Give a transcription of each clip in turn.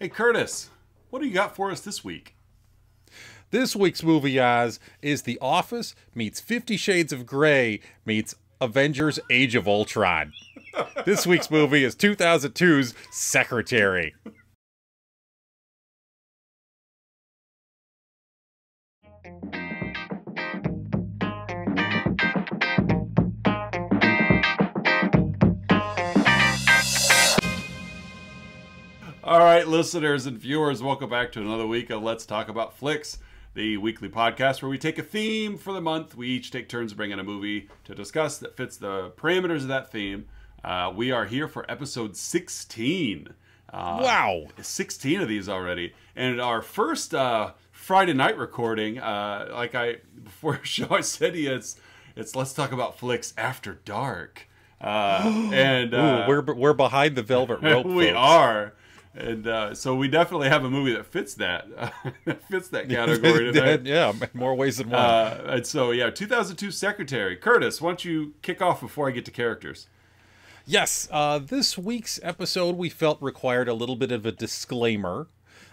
Hey, Curtis, what do you got for us this week? This week's movie, Oz, is The Office meets 50 Shades of Grey meets Avengers Age of Ultron. This week's movie is 2002's Secretary. All right, listeners and viewers, welcome back to another week of Let's Talk About Flicks, the weekly podcast where we take a theme for the month. We each take turns bringing a movie to discuss that fits the parameters of that theme. We are here for episode 16. Wow. 16 of these already. And our first Friday night recording, before the show, I said to you, it's Let's Talk About Flicks After Dark. We're behind the velvet rope. We folks. are. And so we definitely have a movie that fits that category today. Yeah, more ways than one. And so, yeah, 2002 Secretary. Curtis, why don't you kick off before I get to characters? Yes, this week's episode we felt required a little bit of a disclaimer.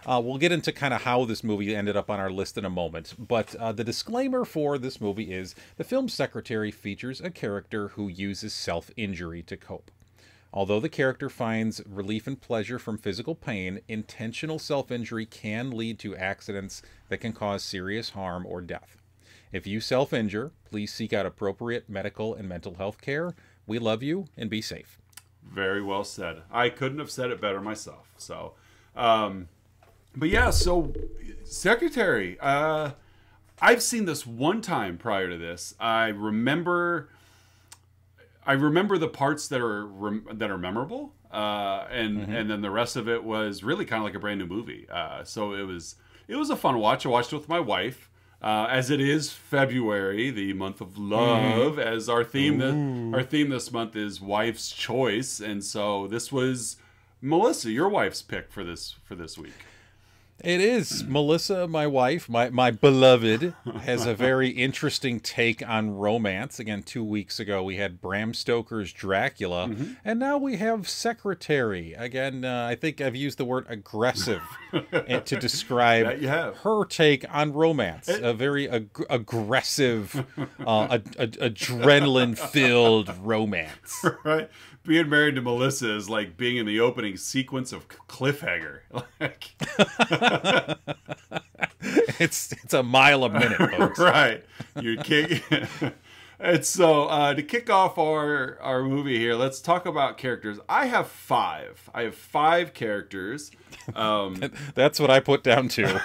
We'll get into kind of how this movie ended up on our list in a moment. But the disclaimer for this movie is the film Secretary features a character who uses self-injury to cope. Although the character finds relief and pleasure from physical pain, intentional self-injury can lead to accidents that can cause serious harm or death. If you self-injure, please seek out appropriate medical and mental health care. We love you, and be safe. Very well said. I couldn't have said it better myself. So, but yeah, so Secretary, I've seen this one time prior to this. I remember the parts that are memorable, and then the rest of it was really kind of like a brand new movie. So it was a fun watch. I watched it with my wife, as it is February, the month of love. As our theme this month is wife's choice, and so this was Melissa, your wife's pick for this week. It is. Melissa, my wife, my beloved, has a very interesting take on romance. Again, 2 weeks ago we had Bram Stoker's Dracula, and now we have Secretary. Again, I think I've used the word aggressive to describe her take on romance. A very aggressive, adrenaline-filled romance. Right. Being married to Melissa is like being in the opening sequence of Cliffhanger. It's a mile a minute, folks. Right. And so to kick off our movie here, let's talk about characters. I have five characters. That's what I put down too.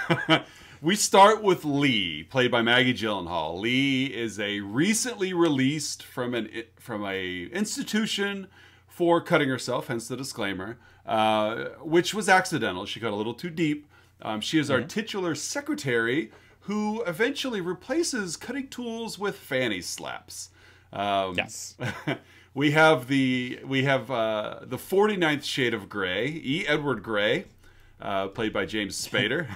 We start with Lee, played by Maggie Gyllenhaal. Lee is a recently released from a institution for cutting herself, hence the disclaimer, which was accidental. She got a little too deep. She is our titular secretary, who eventually replaces cutting tools with fanny slaps. Yes. We have the 49th Shade of Grey, E. Edward Grey, played by James Spader.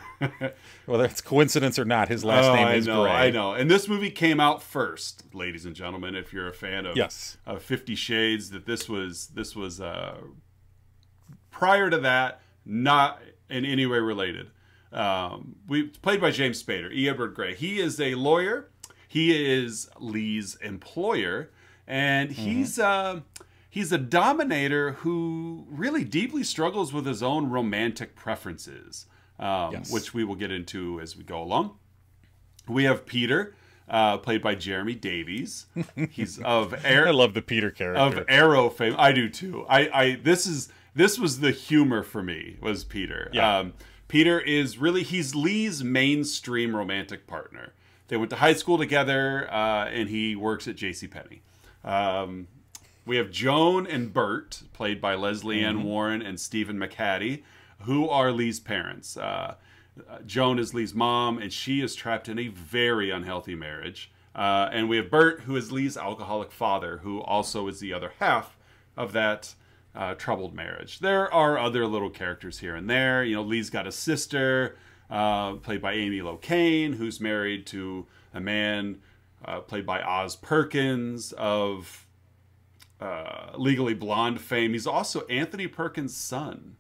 Whether it's coincidence or not, his last name is Grey. I know. And this movie came out first, ladies and gentlemen. If you're a fan of 50 Shades, that this was prior to that, not in any way related. Played by James Spader, E. Edward Grey. He is a lawyer. He is Lee's employer, and he's a dominator who really deeply struggles with his own romantic preferences, which we will get into as we go along. We have Peter, played by Jeremy Davies. He's I love the Peter character. Of Arrow fame. I do too. This was the humor for me, was Peter. Yeah. Peter is he's Lee's mainstream romantic partner. They went to high school together, and he works at JCPenney. We have Joan and Bert, played by Leslie Ann Warren and Stephen McHattie, who are Lee's parents. Joan is Lee's mom, and she is trapped in a very unhealthy marriage. And we have Bert, who is Lee's alcoholic father, who also is the other half of that troubled marriage. There are other little characters here and there. You know, Lee's got a sister, played by Amy Locane, who's married to a man played by Oz Perkins of Legally Blonde fame. He's also Anthony Perkins' son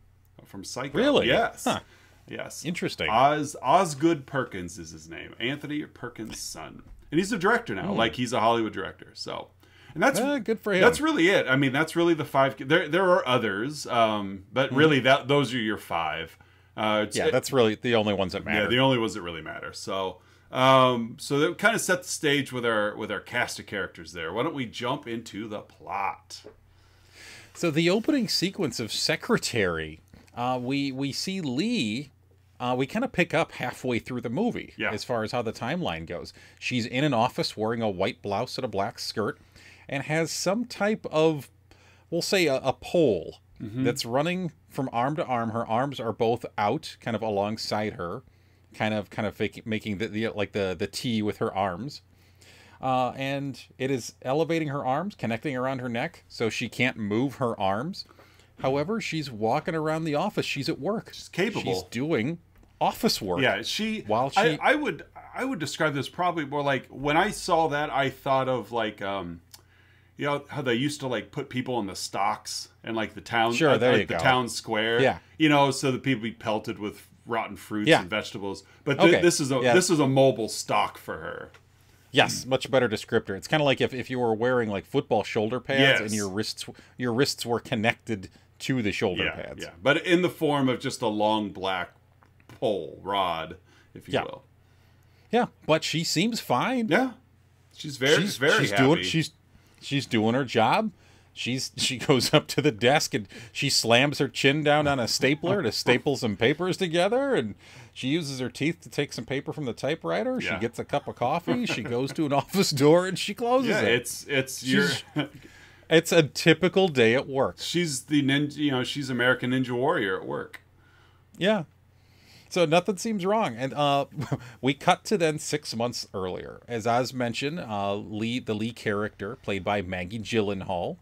from Psycho. Really? Yes. Huh. Yes. Interesting. Osgood Perkins is his name. Anthony Perkins' son. And he's a director now. Like, he's a Hollywood director. So, and that's good for him. That's really it. I mean, that's really the 5. There are others, but really those are your 5. That's really the only ones that matter. Yeah, the only ones that really matter. So, so that kind of set the stage with our cast of characters there. Why don't we jump into the plot? So the opening sequence of Secretary, we see Lee. We kind of pick up halfway through the movie as far as how the timeline goes. She's in an office wearing a white blouse and a black skirt and has some type of, we'll say, a pole that's running from arm to arm. Her arms are both out, kind of alongside her, kind of making the T with her arms. And it is elevating her arms, connecting around her neck, so she can't move her arms. However, she's walking around the office. She's at work. She's capable. She's doing office work. Yeah, I would describe this probably more like, when I saw that, I thought of like you know how they used to like put people in the stocks and like the town, the town square. Yeah, you know, so that people be pelted with rotten fruits and vegetables. But this is a mobile stock for her. Yes, much better descriptor. It's kind of like if you were wearing like football shoulder pads and your wrists were connected to the shoulder pads. Yeah, but in the form of just a long black pole rod, if you will. Yeah, but she seems fine. Yeah, she's very happy. She's doing her job. She goes up to the desk and she slams her chin down on a stapler to staple some papers together, and she uses her teeth to take some paper from the typewriter. She gets a cup of coffee. She goes to an office door and she closes it. It's a typical day at work. She's the ninja. You know, she's American Ninja Warrior at work. Yeah. So nothing seems wrong. And we cut to then 6 months earlier. As Oz mentioned, the Lee character, played by Maggie Gyllenhaal,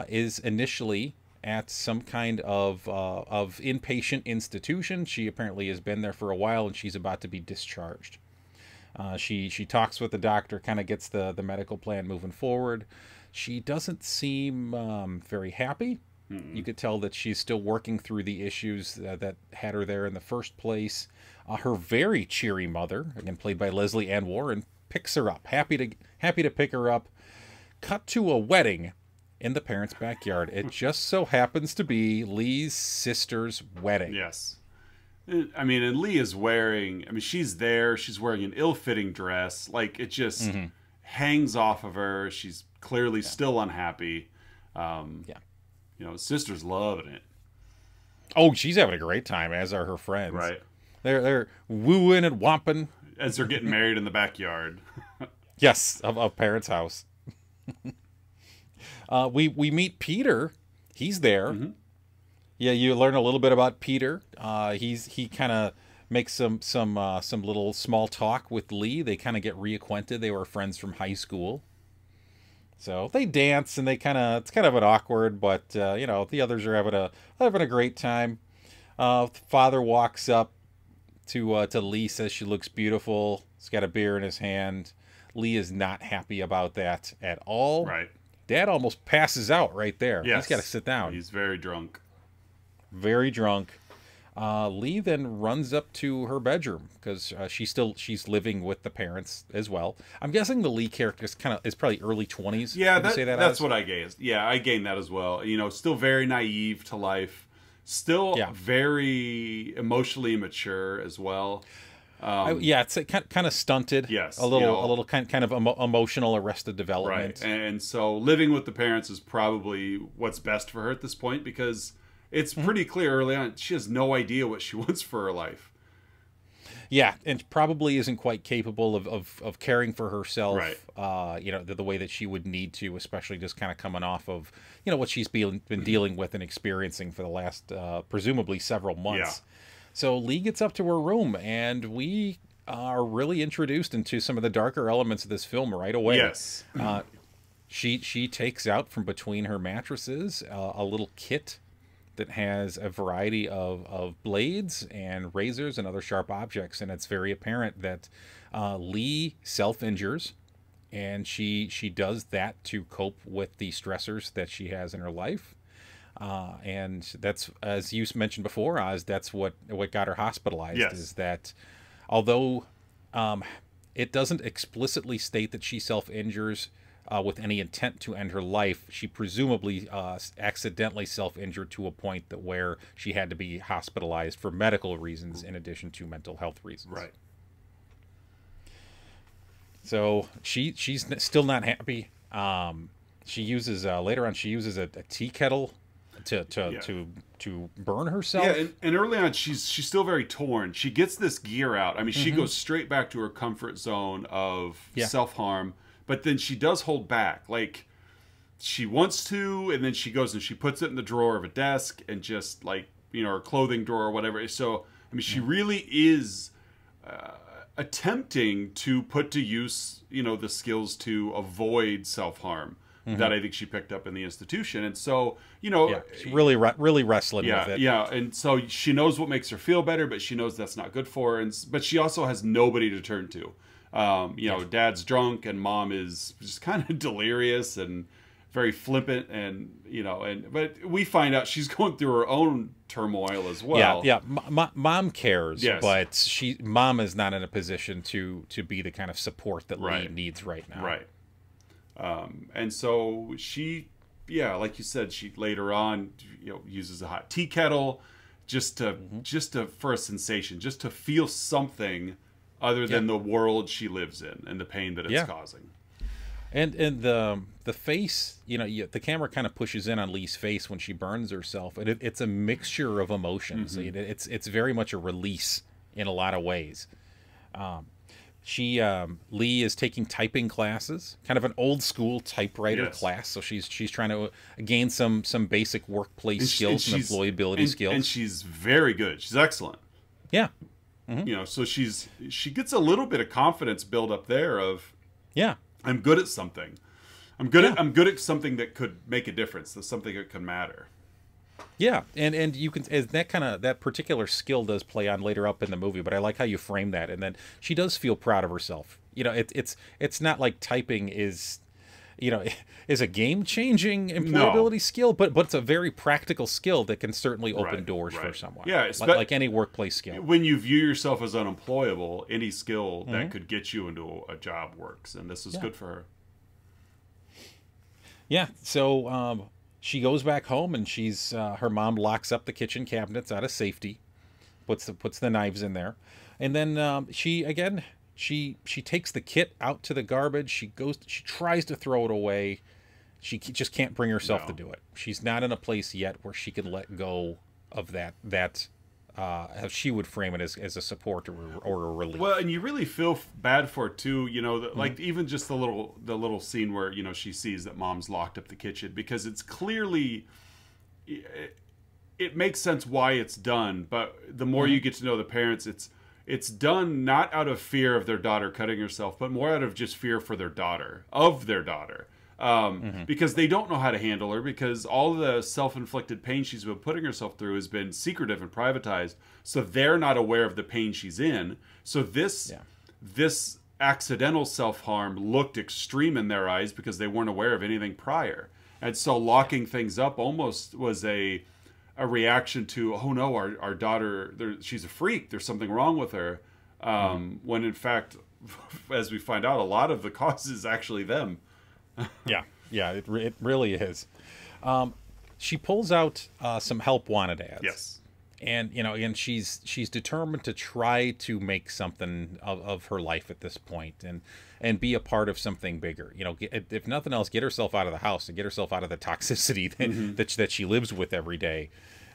is initially at some kind of inpatient institution. She apparently has been there for a while, and she's about to be discharged. She talks with the doctor, kind of gets the medical plan moving forward. She doesn't seem very happy. You could tell that she's still working through the issues that had her there in the first place. Her very cheery mother, again played by Leslie Ann Warren, picks her up. Happy to pick her up. Cut to a wedding in the parents' backyard. It just so happens to be Lee's sister's wedding. Yes. I mean, and Lee is wearing, I mean, she's there. She's wearing an ill-fitting dress. Like, it just hangs off of her. She's clearly still unhappy. You know, sister's loving it. Oh, she's having a great time, as are her friends. Right. They're wooing and whomping. As they're getting married in the backyard. Yes, of parents' house. We meet Peter. He's there. Yeah, you learn a little bit about Peter. He kind of makes some little small talk with Lee. They kind of get reacquainted. They were friends from high school. So they dance, and it's kind of an awkward, but you know, the others are having a great time. Father walks up to Lee, says she looks beautiful. He's got a beer in his hand. Lee is not happy about that at all. Right. Dad almost passes out right there. Yes. He's got to sit down. He's very drunk. Very drunk. Lee then runs up to her bedroom because she's living with the parents as well. I'm guessing the Lee character is probably early 20s. Yeah, that's what I gained. Yeah, I gained that as well. You know, still very naive to life, still very emotionally immature as well. It's kind of stunted. Yes, a little kind of emotional arrested development. Right, and so living with the parents is probably what's best for her at this point, because it's pretty clear early on she has no idea what she wants for her life. Yeah, and probably isn't quite capable of caring for herself, right. You know, the way that she would need to, especially just kind of coming off of, you know, what she's been dealing with and experiencing for the last, presumably, several months. Yeah. So Lee gets up to her room, and we are really introduced into some of the darker elements of this film right away. Yes. She takes out from between her mattresses a little kit that has a variety of blades and razors and other sharp objects, and it's very apparent that Lee self-injures, and she does that to cope with the stressors that she has in her life. And that's, as you mentioned before, Oz, that's what got her hospitalized. Yes. Is that although it doesn't explicitly state that she self-injures with any intent to end her life, she presumably accidentally self-injured to a point that where she had to be hospitalized for medical reasons in addition to mental health reasons. Right. So she's still not happy. She uses later on. She uses a tea kettle to burn herself. Yeah, and early on, she's still very torn. She gets this gear out. I mean, she goes straight back to her comfort zone of self-harm, but then she does hold back. Like, she wants to, and then she goes and she puts it in the drawer of a desk and just, like, you know, her clothing drawer or whatever. So, I mean, she really is attempting to put to use, you know, the skills to avoid self-harm that I think she picked up in the institution. And so, you know, she's really wrestling with it. Yeah, and so she knows what makes her feel better, but she knows that's not good for her. But she also has nobody to turn to. You know, Dad's drunk and Mom is just kind of delirious and very flippant, and you know, but we find out she's going through her own turmoil as well. Yeah. Mom cares, but Mom is not in a position to be the kind of support that Lee needs right now. Right. And so she, like you said, she later on, you know, uses a hot tea kettle just to for a sensation, just to feel something other than the world she lives in and the pain that it's causing. And the face, you know, the camera kind of pushes in on Lee's face when she burns herself, and it's a mixture of emotions. It's very much a release in a lot of ways. Lee is taking typing classes, kind of an old school typewriter class. So she's trying to gain some basic workplace skills and employability skills. And she's very good. She's excellent. Yeah. You know, so she gets a little bit of confidence build up there of, I'm good at something. I'm good at something that could make a difference. That's something that can matter. Yeah, and you can, as that particular skill does play on later up in the movie, but I like how you frame that. And then she does feel proud of herself. You know, it's not like typing is, you know, is a game-changing employability skill, but it's a very practical skill that can certainly open doors for someone. Yeah, like any workplace skill. When you view yourself as unemployable, any skill that could get you into a job works, and this is good for her. Yeah, so she goes back home, and she's her mom locks up the kitchen cabinets out of safety, puts the knives in there, and then she takes the kit out to the garbage. She tries to throw it away. She just can't bring herself to do it. She's not in a place yet where she can let go of that. How she would frame it as a support or a relief. Well, and you really feel bad for it too. You know, like even just the little scene where, you know, she sees that Mom's locked up the kitchen, because it's clearly, it makes sense why it's done. But the more you get to know the parents, it's done not out of fear of their daughter cutting herself, but more out of just fear for their daughter, because they don't know how to handle her, because all the self-inflicted pain she's been putting herself through has been secretive and privatized, so they're not aware of the pain she's in. So this accidental self-harm looked extreme in their eyes because they weren't aware of anything prior, and so locking things up almost was a reaction to, oh no, our daughter, she's a freak, there's something wrong with her, when in fact, as we find out, a lot of the cause is actually them. It really is. She pulls out some help wanted ads. Yes. And, you know, and she's determined to try to make something of her life at this point and be a part of something bigger. You know, if nothing else, get herself out of the house and get herself out of the toxicity that she lives with every day.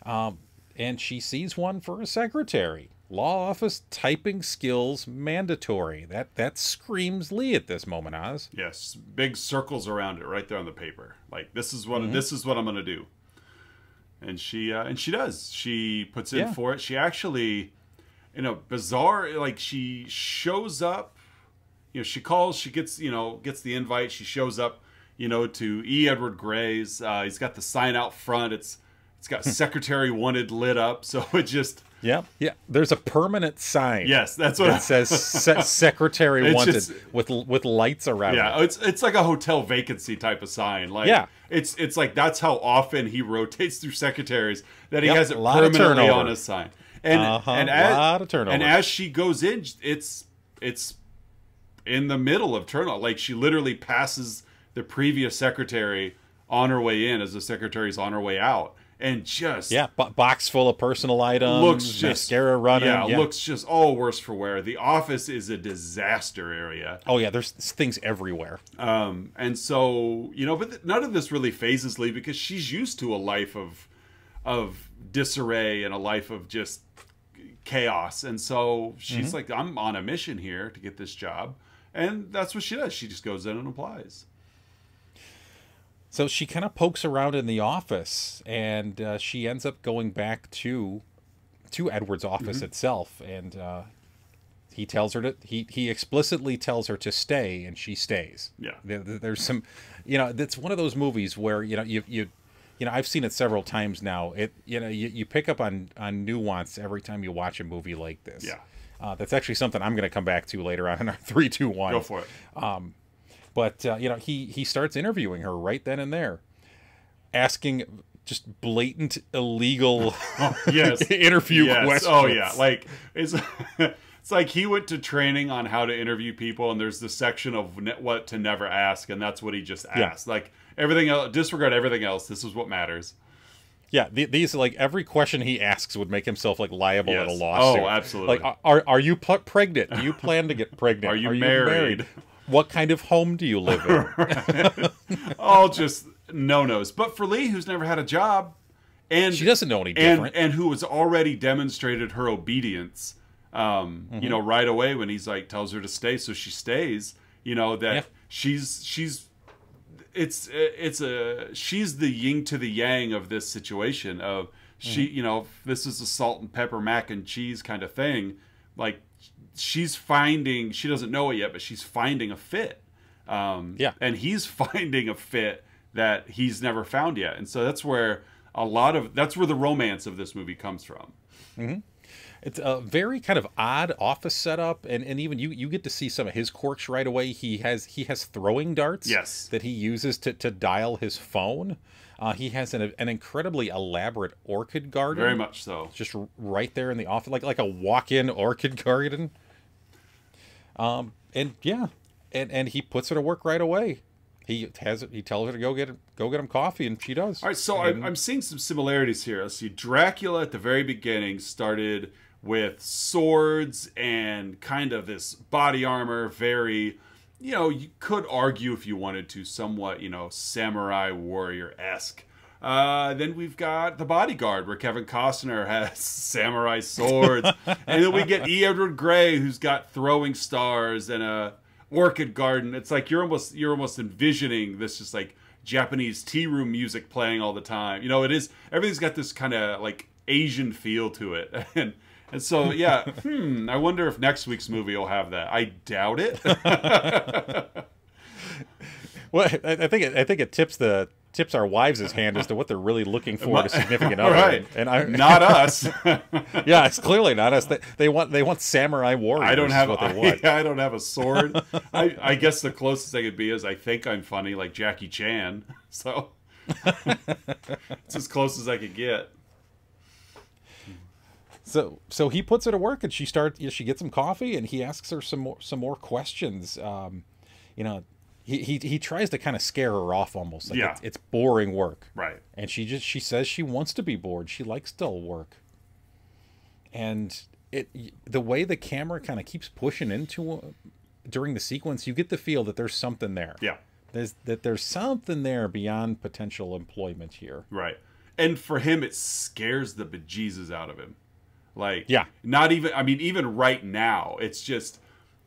And she sees one for a secretary. Law office typing skills mandatory. That screams Lee at this moment, Oz. Yes, big circles around it right there on the paper. Like, this is what I'm going to do. And she does. She puts in for it. She actually, in a bizarre, like, she shows up. You know, she calls. She gets the invite. She shows up. You know, to E. Edward Gray's. He's got the sign out front. It's got secretary wanted lit up. So it just. Yeah, yeah. There's a permanent sign. Yes, that's what that says "Secretary It's Wanted" just- with lights around Yeah, it. it's like a hotel vacancy type of sign. Like, Yeah. it's like that's how often he rotates through secretaries, that he Yep, has it a lot of permanently turnover. on his sign. And lot of turnover. and as she goes in, it's in the middle of turnover. Like, she literally passes the previous secretary on her way in as the secretary's on her way out, and just box full of personal items, looks just mascara running. Yeah, looks just all worse for wear. The office is a disaster area. Oh yeah, there's things everywhere. And so, but none of this really phases Lee, because she's used to a life of disarray and a life of just chaos. And so she's like, I'm on a mission here to get this job. And that's what she does. She just goes in and applies. So she kind of pokes around in the office, and she ends up going back to Edward's office itself, and he tells her to he explicitly tells her to stay, and she stays. Yeah. There's some, it's one of those movies where you I've seen it several times now. You pick up on nuance every time you watch a movie like this. Yeah. That's actually something I'm going to come back to later on in our 3, 2, 1. Go for it. But he starts interviewing her right then and there, asking just blatant illegal Yes. interview Yes. questions. Oh yeah, like it's it's like he went to training on how to interview people, and there's this section of what to never ask, and that's what he just asked. Like, everything else, disregard everything else. This is what matters. Yeah, these, like, every question he asks would make himself, like, liable in a Yes. lawsuit. Oh, absolutely. Like, are you pregnant? Do you plan to get pregnant? Are you married? What kind of home do you live in? All just no-nos. But for Lee, who's never had a job, and She doesn't know any different. and who has already demonstrated her obedience, right away when he's like, tells her to stay, so she stays. That she's the yin to the yang of this situation of this is a salt and pepper mac and cheese kind of thing. Like, she doesn't know it yet, but she's finding a fit. And he's finding a fit that he's never found yet. And so that's where the romance of this movie comes from. Mm-hmm. It's a very kind of odd office setup, and even you get to see some of his quirks right away. He has throwing darts that he uses to dial his phone. He has an incredibly elaborate orchid garden. Very much so. Just right there in the office, like a walk-in orchid garden. And he puts her to work right away. He tells her to go get him coffee, and she does. All right, so I'm seeing some similarities here. Let's see. Dracula at the very beginning started with swords and kind of this body armor, very, you could argue if you wanted to, somewhat, samurai warrior-esque. Then we've got The Bodyguard, where Kevin Costner has samurai swords. And then we get E. Edward Grey, who's got throwing stars and a orchid garden. It's like you're almost envisioning this just like Japanese tea room music playing all the time. Everything's got this kind of like Asian feel to it. And so, yeah, I wonder if next week's movie will have that. I doubt it. Well, I think it tips our wives' hand as to what they're really looking for in a significant other. Right. And not us. Yeah, it's clearly not us. They want samurai warriors. I don't have what they want. I don't have a sword. I guess the closest I could be is I think I'm funny like Jackie Chan. So it's as close as I could get. So he puts her to work, and she gets him coffee, and he asks her some more questions. He tries to kind of scare her off almost. Like it's boring work. Right. And she says she wants to be bored. She likes dull work. And the way the camera kind of keeps pushing into during the sequence, you get the feel that there's something there. Yeah. There's something there beyond potential employment here. Right. And for him, it scares the bejesus out of him. Like, not even, even right now, it's just,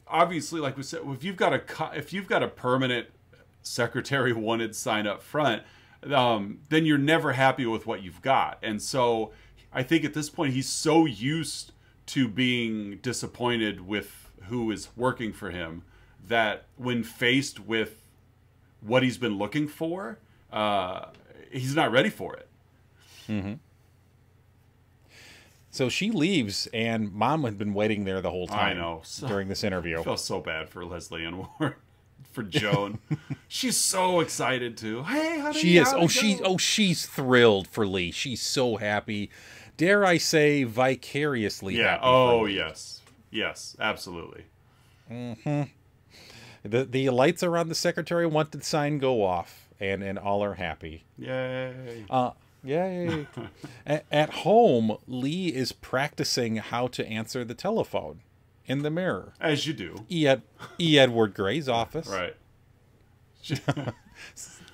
obviously, like we said, if you've got a permanent secretary wanted sign up front, then you're never happy with what you've got. And so I think at this point, he's so used to being disappointed with who is working for him that when faced with what he's been looking for, he's not ready for it. Mm-hmm. So she leaves, and Mom had been waiting there the whole time. I know. During this interview. I feel so bad for Leslie Ann Warren, for Joan. She's so excited too. Hey, how do She you is. She's thrilled for Lee. She's so happy. Dare I say, vicariously happy. Oh, for Lee. yes. Yes, absolutely. The lights around the secretary wanted sign go off, and all are happy. Yay. Yay. At home, Lee is practicing how to answer the telephone in the mirror. As you do. E. Edward Gray's office. Right.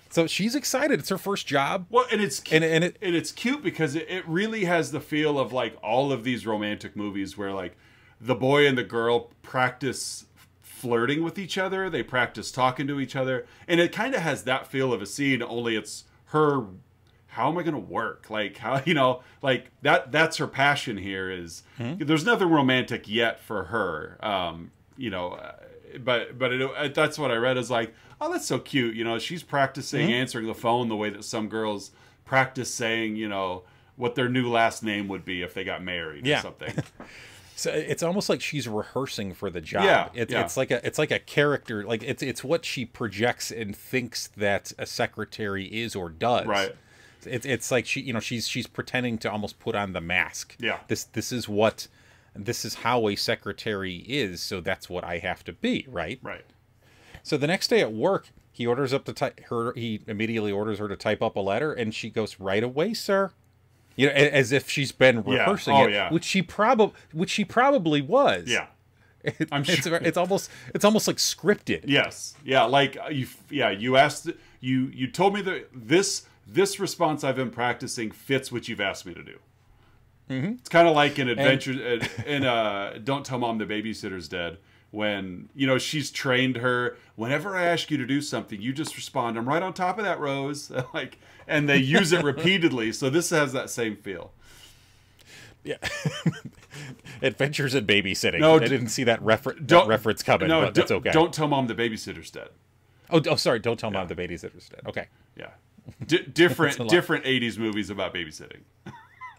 So she's excited. It's her first job. Well, and it's cute, and it's cute because it really has the feel of like all of these romantic movies where like the boy and the girl practice flirting with each other. They practice talking to each other. And it kind of has that feel of a scene, only it's her... How am I going to work? Like, how, you know, like that's her passion here is there's nothing romantic yet for her. You know, but that's what I read is like, oh, that's so cute. You know, she's practicing answering the phone the way that some girls practice saying, you know, what their new last name would be if they got married or something. So it's almost like she's rehearsing for the job. Yeah, It's like a character. Like it's what she projects and thinks that a secretary is or does. Right. It's like she's pretending to almost put on the mask. Yeah. This is how a secretary is, so that's what I have to be, right? Right. So the next day at work, he orders up to he immediately orders her to type up a letter, and she goes, "Right away, sir." You know, as if she's been rehearsing it, which she probably was. Yeah. I'm sure. It's almost like scripted. Yes. Yeah. Like you asked. You told me that this response I've been practicing fits what you've asked me to do. It's kind of like in Adventure in Don't Tell Mom the Babysitter's Dead, when you know she's trained her. Whenever I ask you to do something, you just respond, "I'm right on top of that, Rose." Like, and they use it repeatedly. So this has that same feel. Yeah. Adventures in Babysitting. No, I didn't see that reference coming, but that's okay. Don't tell Mom the Babysitter's dead. Oh, sorry. Don't tell Mom the Babysitter's dead. Okay. Yeah. Different 80s movies about babysitting.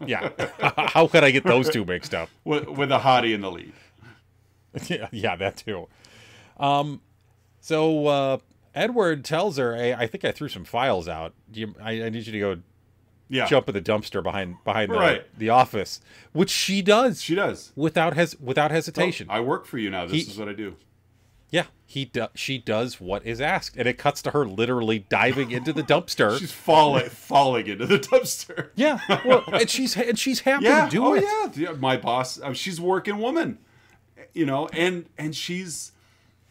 Yeah. How could I get those two mixed up? With a hottie in the lead. Yeah, that too. So Edward tells her, "Hey, I think I threw some files out. I need you to go jump in the dumpster behind the office," which she does. She does without hesitation. I work for you now. This is what I do. Yeah, she does what is asked, and it cuts to her literally diving into the dumpster. She's falling into the dumpster. Yeah, well, and she's happy to do it. Yeah, my boss. She's a working woman, you know, and she's,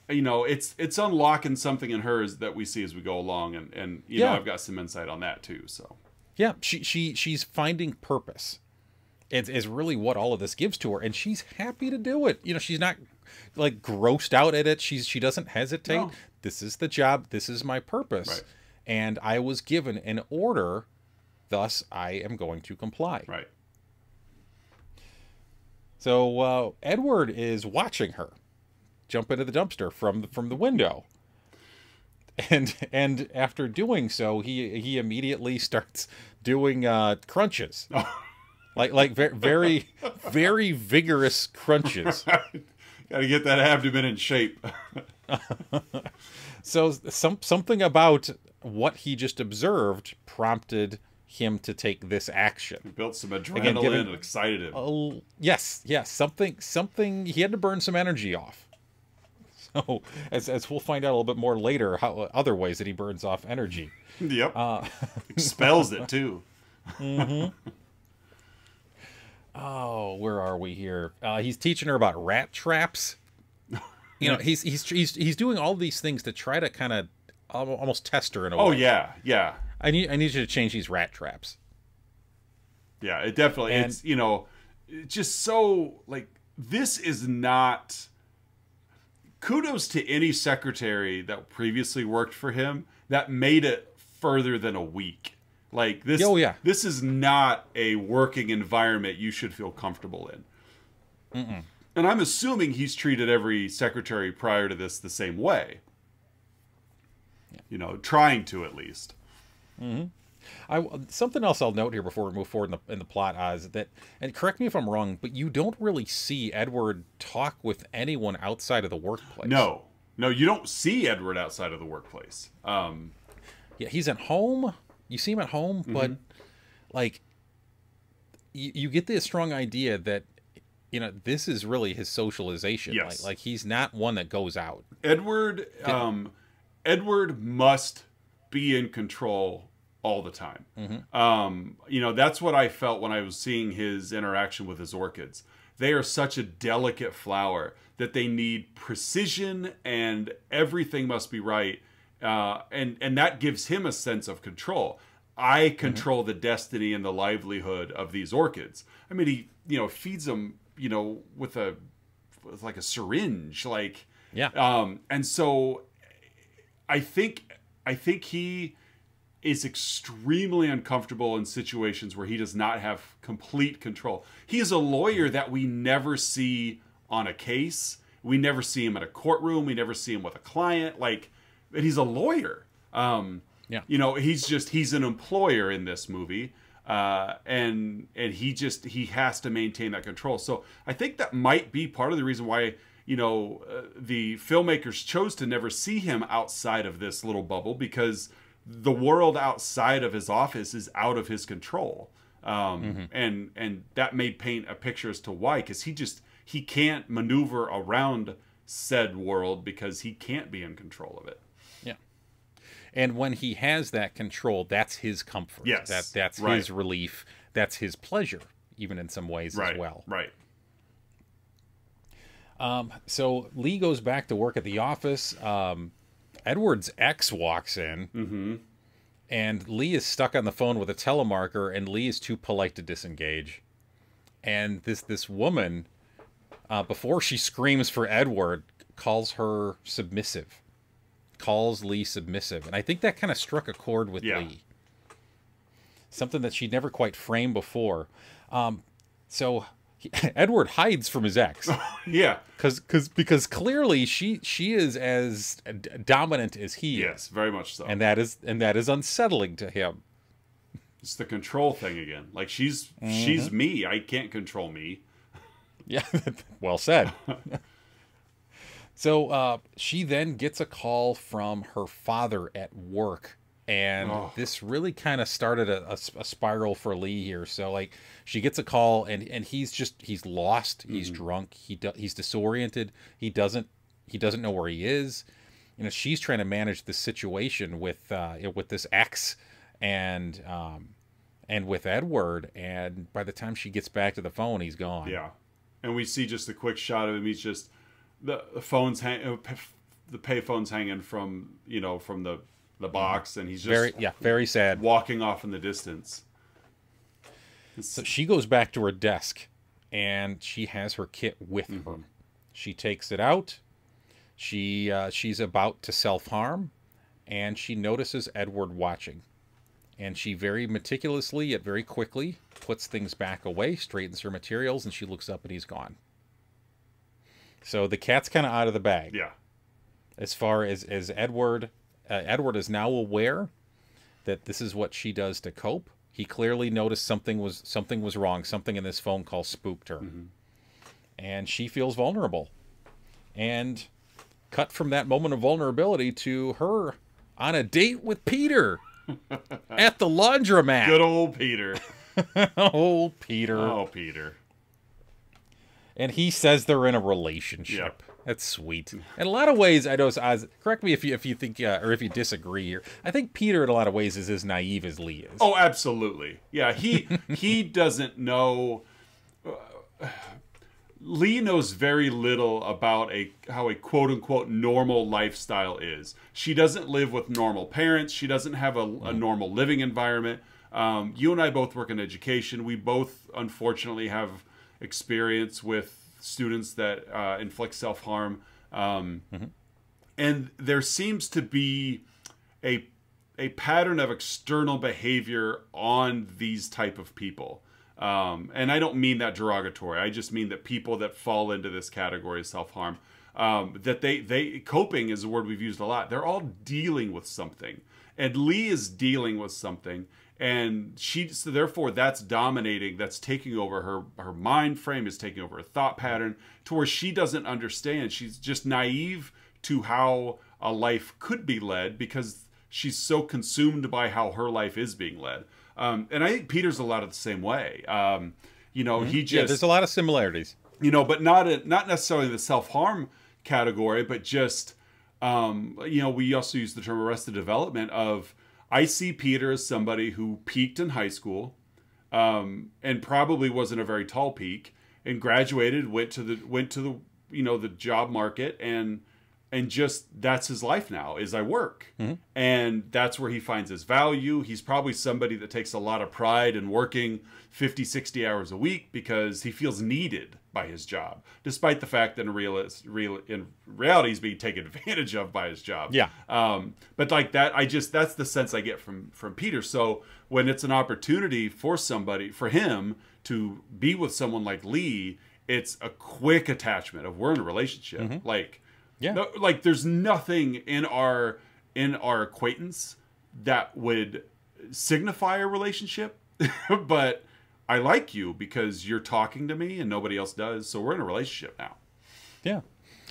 you know, it's unlocking something in her that we see as we go along, and you know, I've got some insight on that too. So yeah, she's finding purpose. It's really what all of this gives to her, and she's happy to do it. You know, she's not like grossed out at it. She doesn't hesitate. No. This is the job. This is my purpose. Right. And I was given an order, thus I am going to comply. Right. So Edward is watching her jump into the dumpster from the window. And after doing so, he immediately starts doing crunches. Like very, very vigorous crunches. Got to get that abdomen in shape. So something about what he just observed prompted him to take this action. He built some adrenaline and excited him. Yes. Something. He had to burn some energy off. So as we'll find out a little bit more later, how other ways that he burns off energy. Yep. Expels it too. Oh, where are we here? He's teaching her about rat traps. You know, he's doing all these things to try to kind of almost test her in a way. Oh yeah. I need you to change these rat traps. Yeah, it definitely. It's, you know, it's just so like, this is not. Kudos to any secretary that previously worked for him that made it further than a week. Like this, This is not a working environment you should feel comfortable in. And I'm assuming he's treated every secretary prior to this the same way. You know, trying to at least. Something else I'll note here before we move forward in the plot, is that, and correct me if I'm wrong, but you don't really see Edward talk with anyone outside of the workplace. No, you don't see Edward outside of the workplace. Yeah, he's at home. You see him at home, but like you get the strong idea that this is really his socialization. Yes. Like he's not one that goes out. Edward must be in control all the time. That's what I felt when I was seeing his interaction with his orchids. They are such a delicate flower that they need precision, and everything must be right. And that gives him a sense of control. I control the destiny and the livelihood of these orchids. I mean, he feeds them with like a syringe, like and so I think he is extremely uncomfortable in situations where he does not have complete control. He is a lawyer that we never see on a case. We never see him in a courtroom. We never see him with a client. Like, but he's a lawyer. He's an employer in this movie. And he has to maintain that control. So I think that might be part of the reason why, the filmmakers chose to never see him outside of this little bubble, because the world outside of his office is out of his control. And that may paint a picture as to why, because he can't maneuver around said world because he can't be in control of it. Yeah. And when he has that control, that's his comfort. Yes. That's his relief. That's his pleasure, even in some ways as well. Right. So Lee goes back to work at the office. Edward's ex walks in, and Lee is stuck on the phone with a telemarketer, and Lee is too polite to disengage. And this woman, before she screams for Edward, calls her submissive. Calls Lee submissive. And I think that kind of struck a chord with Lee. Something that she'd never quite framed before. Edward hides from his ex. Yeah. Because clearly she is as dominant as he is. Yes, very much so. And that is unsettling to him. It's the control thing again. Like, she's me. I can't control me. Yeah, well said. So she then gets a call from her father at work, and this really kind of started a spiral for Lee here. So like, she gets a call, and he's lost, he's drunk, he's disoriented, he doesn't know where he is. She's trying to manage the situation with this ex and with Edward, and by the time she gets back to the phone, he's gone. Yeah. And we see just a quick shot of him. He's just the pay phone's hanging from the box, and he's just very sad, walking off in the distance. So she goes back to her desk, and she has her kit with her. She takes it out. She's about to self-harm, and she notices Edward watching, and she very meticulously yet very quickly puts things back away, straightens her materials, and she looks up, and he's gone. So the cat's kind of out of the bag. Yeah. As far as Edward is now aware that this is what she does to cope. He clearly noticed something was wrong. Something in this phone call spooked her. And she feels vulnerable. And cut from that moment of vulnerability to her on a date with Peter at the laundromat. Good old Peter. Old Peter. Oh, Peter. And he says they're in a relationship. Yep. That's sweet. In a lot of ways, I know. Correct me if you think or if you disagree here. I think Peter, in a lot of ways, is as naive as Lee is. Oh, absolutely. Yeah, he doesn't know. Lee knows very little about how a quote unquote normal lifestyle is. She doesn't live with normal parents. She doesn't have a normal living environment. You and I both work in education. We both, unfortunately, have experience with students that inflict self-harm. And there seems to be a pattern of external behavior on these type of people. And I don't mean that derogatory. I just mean that people that fall into this category of self-harm, that they coping is a word we've used a lot. They're all dealing with something. And Lee is dealing with something. And so therefore that's dominating, that's taking over her mind frame, is taking over her thought pattern, to where she doesn't understand. She's just naive to how a life could be led because she's so consumed by how her life is being led. And I think Peter's a lot of the same way. He just, there's a lot of similarities, but not necessarily the self-harm category, but just, we also use the term arrested development of, I see Peter as somebody who peaked in high school, and probably wasn't a very tall peak, and graduated, went to the the job market, and just that's his life now, is I work. And that's where he finds his value. He's probably somebody that takes a lot of pride in working 50, 60 hours a week because he feels needed by his job, despite the fact that in reality he's being taken advantage of by his job. Yeah. But like that, that's the sense I get from Peter. So when it's an opportunity for him to be with someone like Lee, it's a quick attachment of, we're in a relationship. Like there's nothing in our acquaintance that would signify a relationship, but I like you because you're talking to me and nobody else does, so we're in a relationship now. Yeah.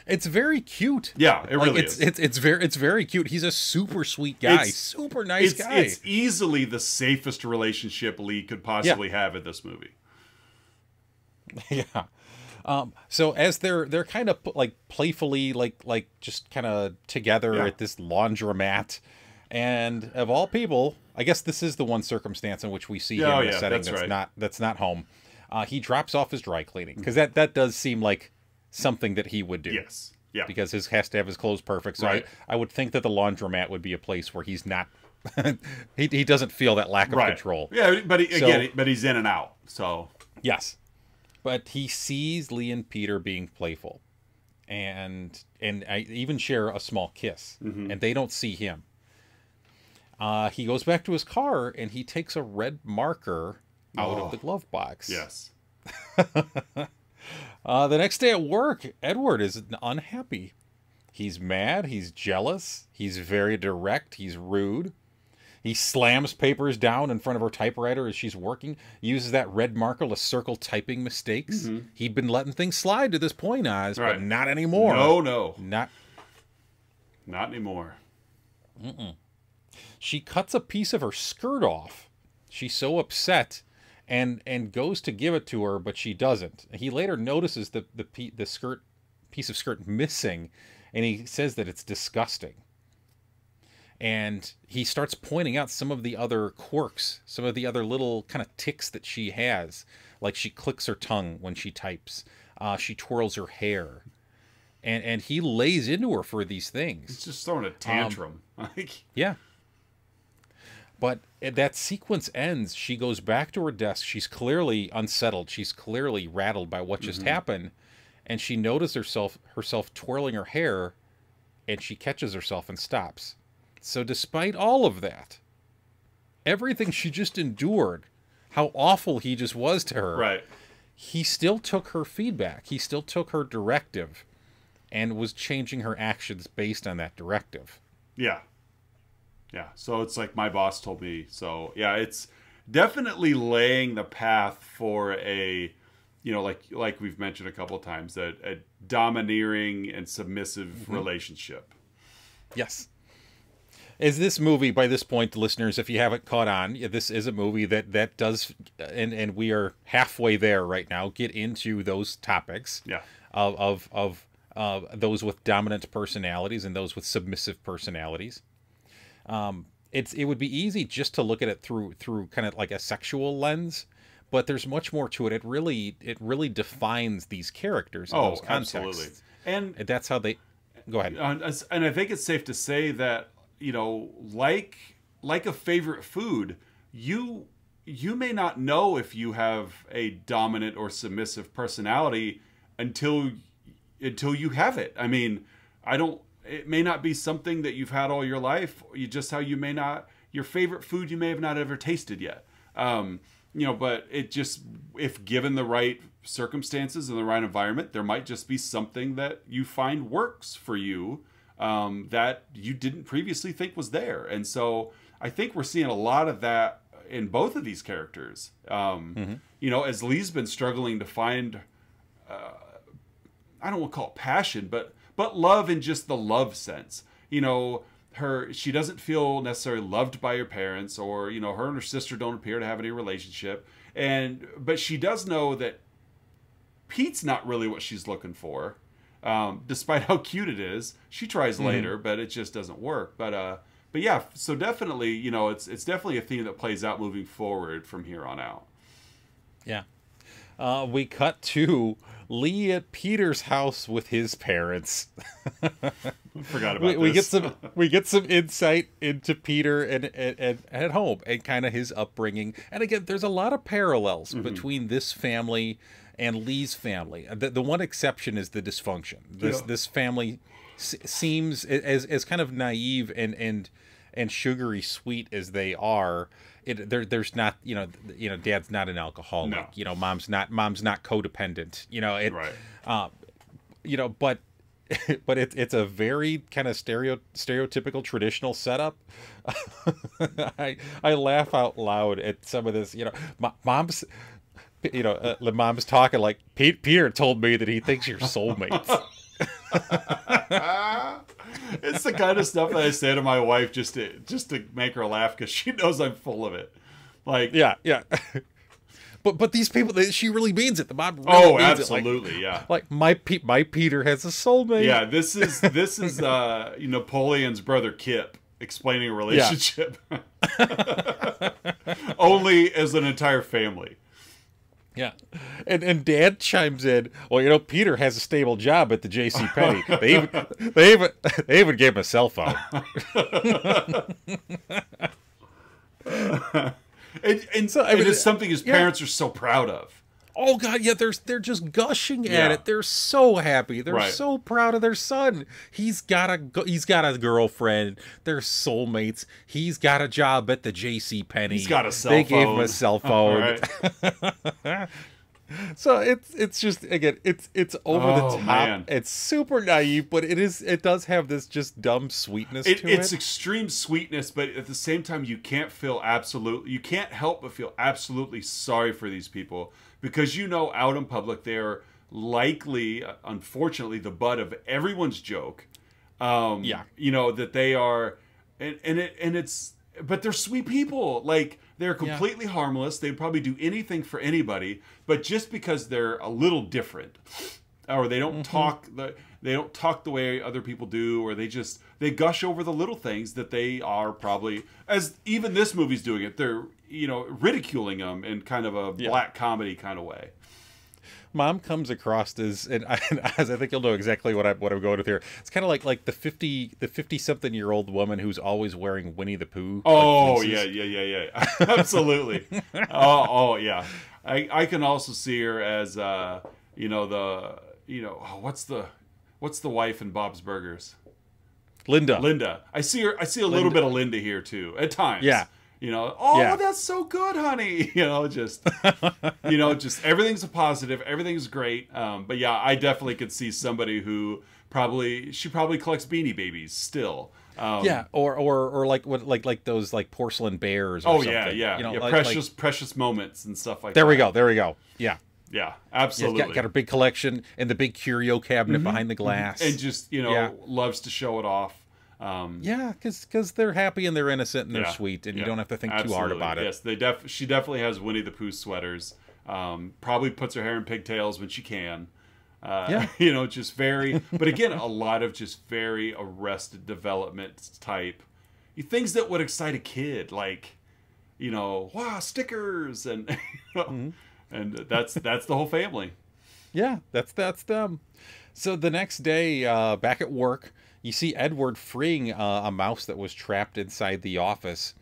It's very cute. Yeah, it really is. It's very cute. He's a super sweet guy, super nice guy. It's easily the safest relationship Lee could possibly have in this movie. Yeah. So as they're kind of like playfully like just kind of together at this laundromat, and of all people, I guess this is the one circumstance in which we see him in a setting that's not home. He drops off his dry cleaning, because that does seem like something that he would do. Yes. Yeah. Because he has to have his clothes perfect. So I would think that the laundromat would be a place where he's not he doesn't feel that lack of control. Yeah, but he's in and out. So yes. But he sees Lee and Peter being playful, and I even share a small kiss, and they don't see him. He goes back to his car, and he takes a red marker out of the glove box. Yes. The next day at work, Edward is unhappy. He's mad. He's jealous. He's very direct. He's rude. He slams papers down in front of her typewriter as she's working, uses that red marker to circle typing mistakes. He'd been letting things slide to this point, Oz, but not anymore. No. Not anymore. She cuts a piece of her skirt off. She's so upset and goes to give it to her, but she doesn't. He later notices the piece of skirt missing, and he says that it's disgusting. And he starts pointing out some of the other quirks, some of the other little kind of tics that she has. Like she clicks her tongue when she types. She twirls her hair. And he lays into her for these things. He's just throwing a tantrum. Yeah. But that sequence ends. She goes back to her desk. She's clearly unsettled. She's clearly rattled by what just happened. And she notices herself twirling her hair. And she catches herself and stops. So despite all of that, everything she just endured, how awful he just was to her, he still took her feedback. He still took her directive and was changing her actions based on that directive. Yeah. So it's like my boss told me. So yeah, it's definitely laying the path for a, like we've mentioned a couple of times, a domineering and submissive relationship. Yes. Is this movie, by this point, listeners, if you haven't caught on, this is a movie that does, and we are halfway there right now, get into those topics of those with dominant personalities and those with submissive personalities. It would be easy just to look at it through kind of like a sexual lens, but there's much more to it. It really defines these characters in those contexts. Absolutely. And that's how they go ahead. And I think it's safe to say that, like a favorite food, you may not know if you have a dominant or submissive personality until you have it. I mean, it may not be something that you've had all your life. Your favorite food you may have not ever tasted yet. But it just, if given the right circumstances and the right environment, there might just be something that you find works for you that you didn't previously think was there. And so I think we're seeing a lot of that in both of these characters. You know, as Lee's been struggling to find, I don't want to call it passion, but love in just the love sense. You know, she doesn't feel necessarily loved by her parents, or, you know, her and her sister don't appear to have any relationship. But she does know that Pete's not really what she's looking for. Despite how cute it is. She tries later, but it just doesn't work. But yeah, so definitely, you know, it's definitely a theme that plays out moving forward from here on out. Yeah. We cut to Lee at Peter's house with his parents. Forgot about we this. we get some insight into Peter and at home and kind of his upbringing. And again, there's a lot of parallels between this family and Lee's family. The one exception is the dysfunction. This family seems as kind of naive and sugary sweet as they are. There's not, you know, dad's not an alcoholic. No. You know, mom's not codependent. You know, Right. You know, but it's a very kind of stereotypical traditional setup. I laugh out loud at some of this. You know, mom's. You know, the mom's talking like, Peter told me that he thinks you're soulmates. It's the kind of stuff that I say to my wife just to make her laugh, because she knows I'm full of it. Like, yeah. But these people, she really means it. The mom really means absolutely, it. yeah. Like my Peter has a soulmate. Yeah, this is Napoleon's brother Kip explaining a relationship. Yeah. Only as an entire family. Yeah, and Dad chimes in. Well, you know, Peter has a stable job at the JCPenney. They even gave him a cell phone. and so I mean, it's something his parents are so proud of. Oh God, yeah, they're just gushing at Yeah. it. They're so happy. They're Right. so proud of their son. He's got a girlfriend. They're soulmates. He's got a job at the JCPenney. He's got a cell They phone. gave him a cell phone. Right. So it's just, again, it's over the top. Man. It's super naive, but it does have this just dumb sweetness to it. It's extreme sweetness, but at the same time, you can't help but feel absolutely sorry for these people, because, you know, out in public, they're likely, unfortunately, the butt of everyone's joke. Yeah. You know, that they are, but they're sweet people. Like, they're completely harmless. They'd probably do anything for anybody, but just because they're a little different, or they don't talk the way other people do, or they gush over the little things that they are probably, as even this movie's doing it, they're, you know, ridiculing them in kind of a black comedy kind of way. Mom comes across as, and as I think you'll know exactly what I'm going with here. It's kind of like the 50-something-year-old woman who's always wearing Winnie the Pooh. Oh, like yeah. Absolutely. Oh, yeah. I can also see her as what's the wife in Bob's Burgers? Linda. I see a little bit of Linda here too at times. Yeah. You know, Yeah. that's so good, honey. You know, just just everything's a positive, everything's great. But yeah, I definitely could see somebody who probably collects Beanie Babies still. Yeah, or like those like porcelain bears. Or something. Yeah. You know, precious moments and stuff like there that. There we go. Yeah. Yeah, absolutely. Got her big collection and the big curio cabinet behind the glass, and just loves to show it off. Yeah, because they're happy and they're innocent and they're sweet, and you don't have to think too hard about it. Yes, she definitely has Winnie the Pooh sweaters. Probably puts her hair in pigtails when she can. Just very, but again, a lot of just very Arrested Development type things that would excite a kid, like, wow, stickers, and and that's the whole family. Yeah, that's them. So the next day, back at work, you see Edward freeing a mouse that was trapped inside the office.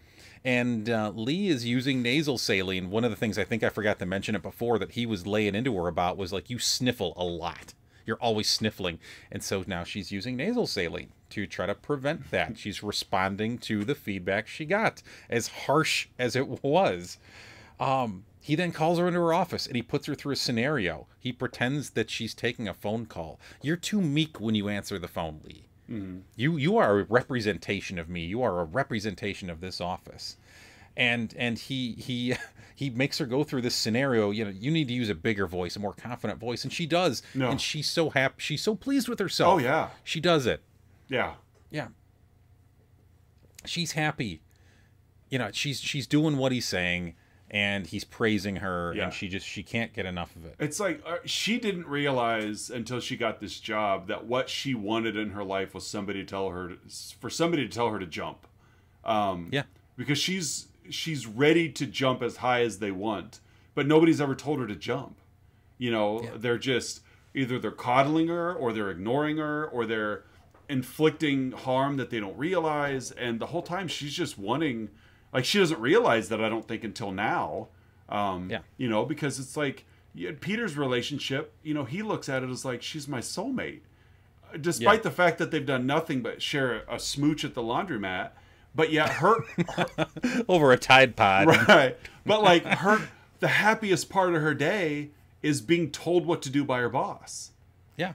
And Lee is using nasal saline. One of the things I think I forgot to mention it before that he was laying into her about was like, you sniffle a lot. You're always sniffling. And so now she's using nasal saline to try to prevent that. She's responding to the feedback she got, as harsh as it was. He then calls her into her office and he puts her through a scenario. He pretends that she's taking a phone call. You're too meek when you answer the phone, Lee. Mm-hmm. You are a representation of me. You are a representation of this office. and he he makes her go through this scenario. You know, you need to use a bigger voice, a more confident voice, and she does. No. And she's so happy. She's so pleased with herself. Oh yeah, she does it. yeah. Yeah. She's happy. You know, she's doing what he's saying, and he's praising her, Yeah. and she can't get enough of it. It's like she didn't realize until she got this job that what she wanted in her life was somebody to tell her to jump. Yeah. Because she's ready to jump as high as they want, but nobody's ever told her to jump. You know, Yeah. they're just either they're coddling her, or they're ignoring her, or they're inflicting harm that they don't realize, and the whole time she's just wanting. Like, she doesn't realize that, I don't think, until now. Yeah. You know, because it's like Peter's relationship, you know, he looks at it as like, she's my soulmate. Despite the fact that they've done nothing but share a smooch at the laundromat. But yet her Over a Tide Pod. right. But like the happiest part of her day is being told what to do by her boss. Yeah.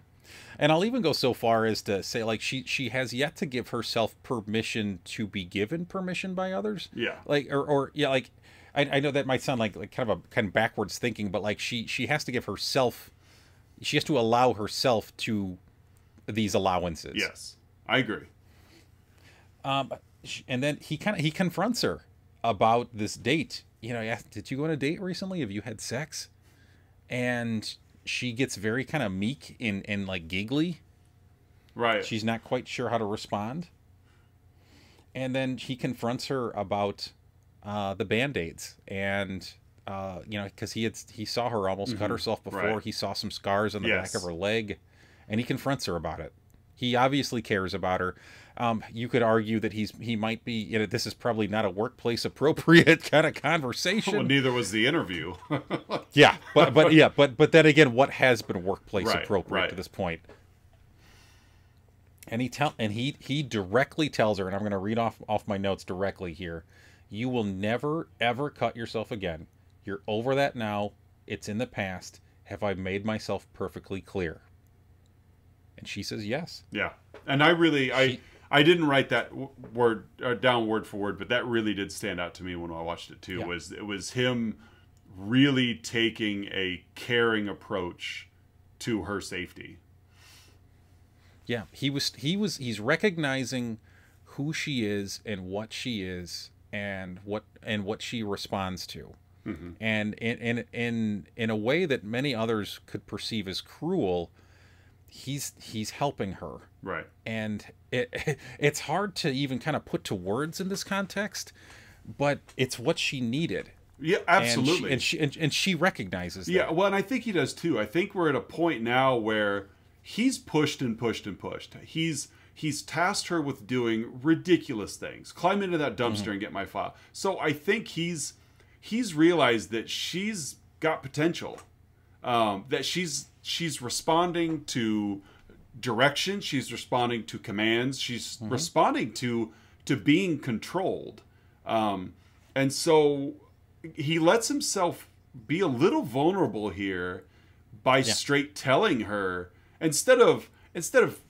And I'll even go so far as to say, like, she has yet to give herself permission to be given permission by others. Yeah. Like, or yeah, like, I know that might sound like kind of backwards thinking, but like she has to give herself, she has to allow herself to these allowances. Yes, I agree. And then he confronts her about this date. You know, he asked, did you go on a date recently? Have you had sex? And she gets very kind of meek and like giggly. Right. She's not quite sure how to respond. And then he confronts her about the Band-Aids. And, you know, because he saw her almost cut herself before. Right. He saw some scars on the Yes. back of her leg. And he confronts her about it. He obviously cares about her. You could argue that he might be, you know, this is probably not a workplace appropriate kind of conversation. Well, neither was the interview. Yeah, but then again, what has been workplace Right, appropriate right. to this point? And he directly tells her, and I'm going to read off my notes directly here. You will never ever cut yourself again. You're over that now. It's in the past. Have I made myself perfectly clear? And she says yes. Yeah, and I didn't write that word down word for word, but that really did stand out to me when I watched it too. Yeah. It was him really taking a caring approach to her safety. Yeah, he's recognizing who she is and what she is and what she responds to. Mm-hmm. And in a way that many others could perceive as cruel, he's helping her. Right. And it's hard to even kind of put to words in this context, but it's what she needed. Yeah, absolutely. And she recognizes that. Yeah, well, and I think he does too. I think we're at a point now where he's pushed and pushed and pushed. He's tasked her with doing ridiculous things. Climb into that dumpster and get my file. So I think he's realized that she's got potential. That she's responding to direction. She's responding to commands. She's responding to being controlled. And so he lets himself be a little vulnerable here by straight telling her instead of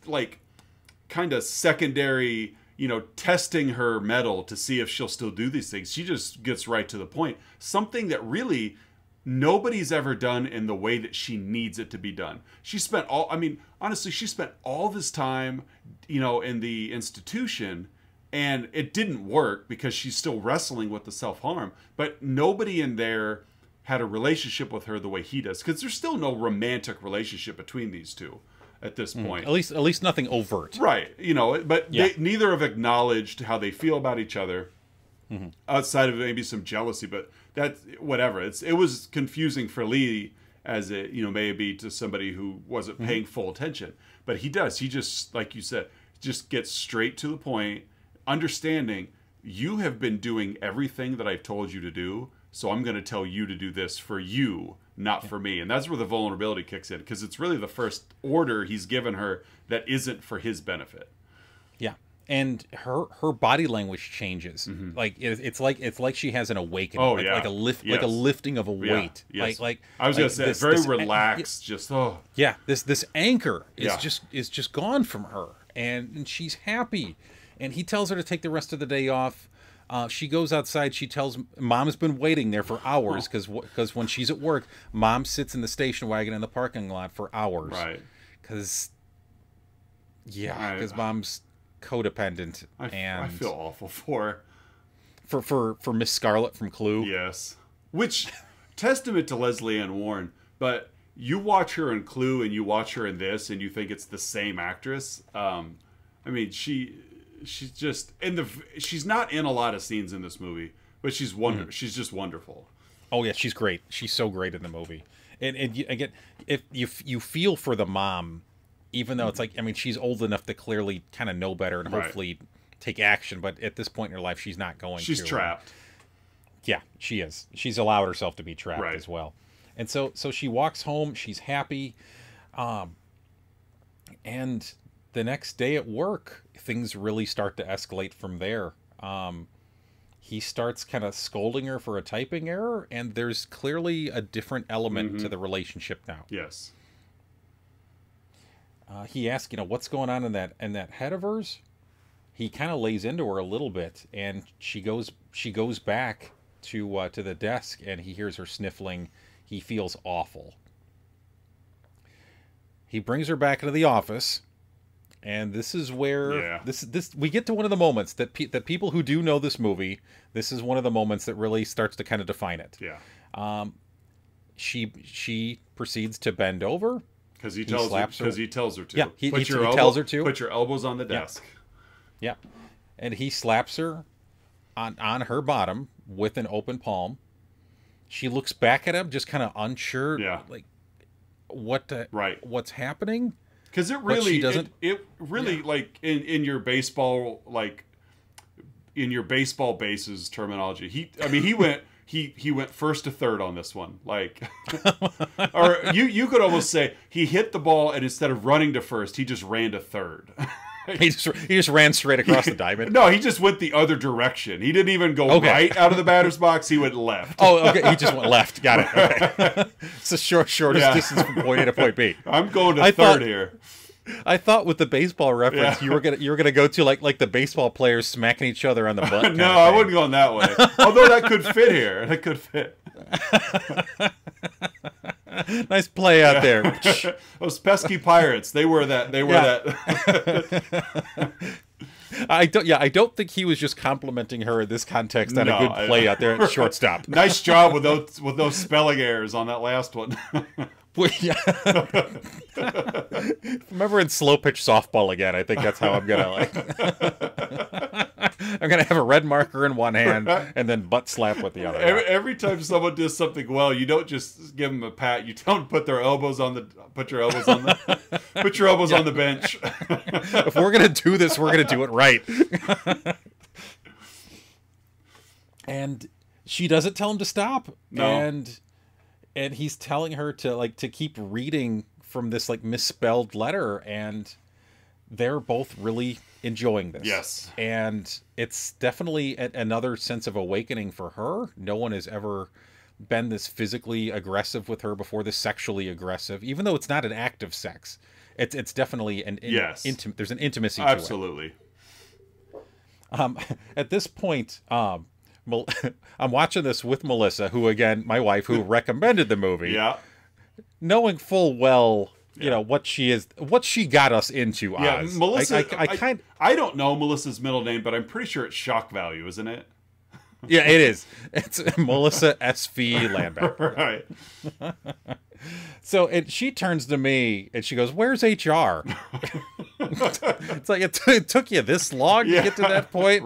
like kind of secondary, you know, testing her mettle to see if she'll still do these things. She just gets right to the point. Something that really nobody's ever done in the way that she needs it to be done. She spent honestly, she spent all this time, you know, in the institution, and it didn't work because she's still wrestling with the self-harm. But nobody in there had a relationship with her the way he does, because there's still no romantic relationship between these two at this point. At least nothing overt. Right. You know, but neither have acknowledged how they feel about each other outside of maybe some jealousy, but that's whatever. It was confusing for Lee as it, you know, maybe to somebody who wasn't paying full attention. But he does. He just, like you said, just gets straight to the point, understanding you have been doing everything that I've told you to do, so I'm going to tell you to do this for you, not for me. And that's where the vulnerability kicks in, because it's really the first order he's given her that isn't for his benefit. Yeah. And her body language changes. Like it's like she has an awakening. Oh, like, yeah. like a Yes. lifting of a weight. Yes. Like I was like gonna say, this, very this, relaxed. Just this anchor is Yeah. just gone from her, and she's happy. And he tells her to take the rest of the day off. She goes outside. She tells Mom's been waiting there for hours because when she's at work, Mom sits in the station wagon in the parking lot for hours. Right. Because Mom's codependent. I feel awful for Miss Scarlet from Clue. Yes. Which, testament to Leslie Ann Warren, but you watch her in Clue and you watch her in this and you think it's the same actress. I mean, she's just she's not in a lot of scenes in this movie, but she's just wonderful. Oh yeah, she's great. She's so great in the movie. And again, if you feel for the mom, even though it's like, I mean, she's old enough to clearly kind of know better and hopefully take action, but at this point in her life, she's not going to. She's trapped. Yeah, she is. She's allowed herself to be trapped as well. And so she walks home. She's happy. And the next day at work, things really start to escalate from there. He starts kind of scolding her for a typing error, and there's clearly a different element to the relationship now. Yes. He asks, what's going on in that head of hers? He kind of lays into her a little bit, and she goes back to the desk, and he hears her sniffling. He feels awful. He brings her back into the office, and this is where we get to one of the moments that people who do know this movie, this is one of the moments that really starts to kind of define it. Yeah. She proceeds to bend over because he tells her to. Yeah, he tells her to put your elbows on the desk. Yeah. And he slaps her on her bottom with an open palm. She looks back at him, just kind of unsure, like what's happening. Because it really doesn't. It really like in your baseball bases terminology. He went first to third on this one, like, or you could almost say he hit the ball and instead of running to first, he just ran to third. He just ran straight across the diamond. No, he just went the other direction. He didn't even go right out of the batter's box. He went left. Oh, okay. He just went left. Got it. Okay. It's the shortest distance from point A to point B. I'm going to third here. I thought with the baseball reference you were gonna go to like the baseball players smacking each other on the butt. No, I wouldn't go in that way. Although that could fit here. That could fit. Nice play out there. Those pesky pirates. They were that. I don't think he was just complimenting her in this context on a good play out there at shortstop. Nice job with those spelling errors on that last one. Remember in slow pitch softball again, I think that's how I'm gonna I'm gonna have a red marker in one hand and then butt slap with the other. Every time someone does something well, you don't just give them a pat. You tell them to put your elbows on the bench. If we're gonna do this, we're gonna do it right. And she doesn't tell him to stop. No. And he's telling her to keep reading from this misspelled letter, and they're both really enjoying this. Yes. And it's definitely another sense of awakening for her. No one has ever been this physically aggressive with her before, this sexually aggressive, even though it's not an act of sex. It's definitely there's an intimacy to it. Absolutely. At this point, I'm watching this with Melissa, who, again, my wife, who recommended the movie. Yeah. Knowing full well, what she got us into. Yeah, Oz. Melissa. I don't know Melissa's middle name, but I'm pretty sure it's shock value, isn't it? Yeah, it is. It's Melissa S.V. Lambert. Right. So she turns to me and she goes, "Where's HR?" It's like it took you this long to get to that point.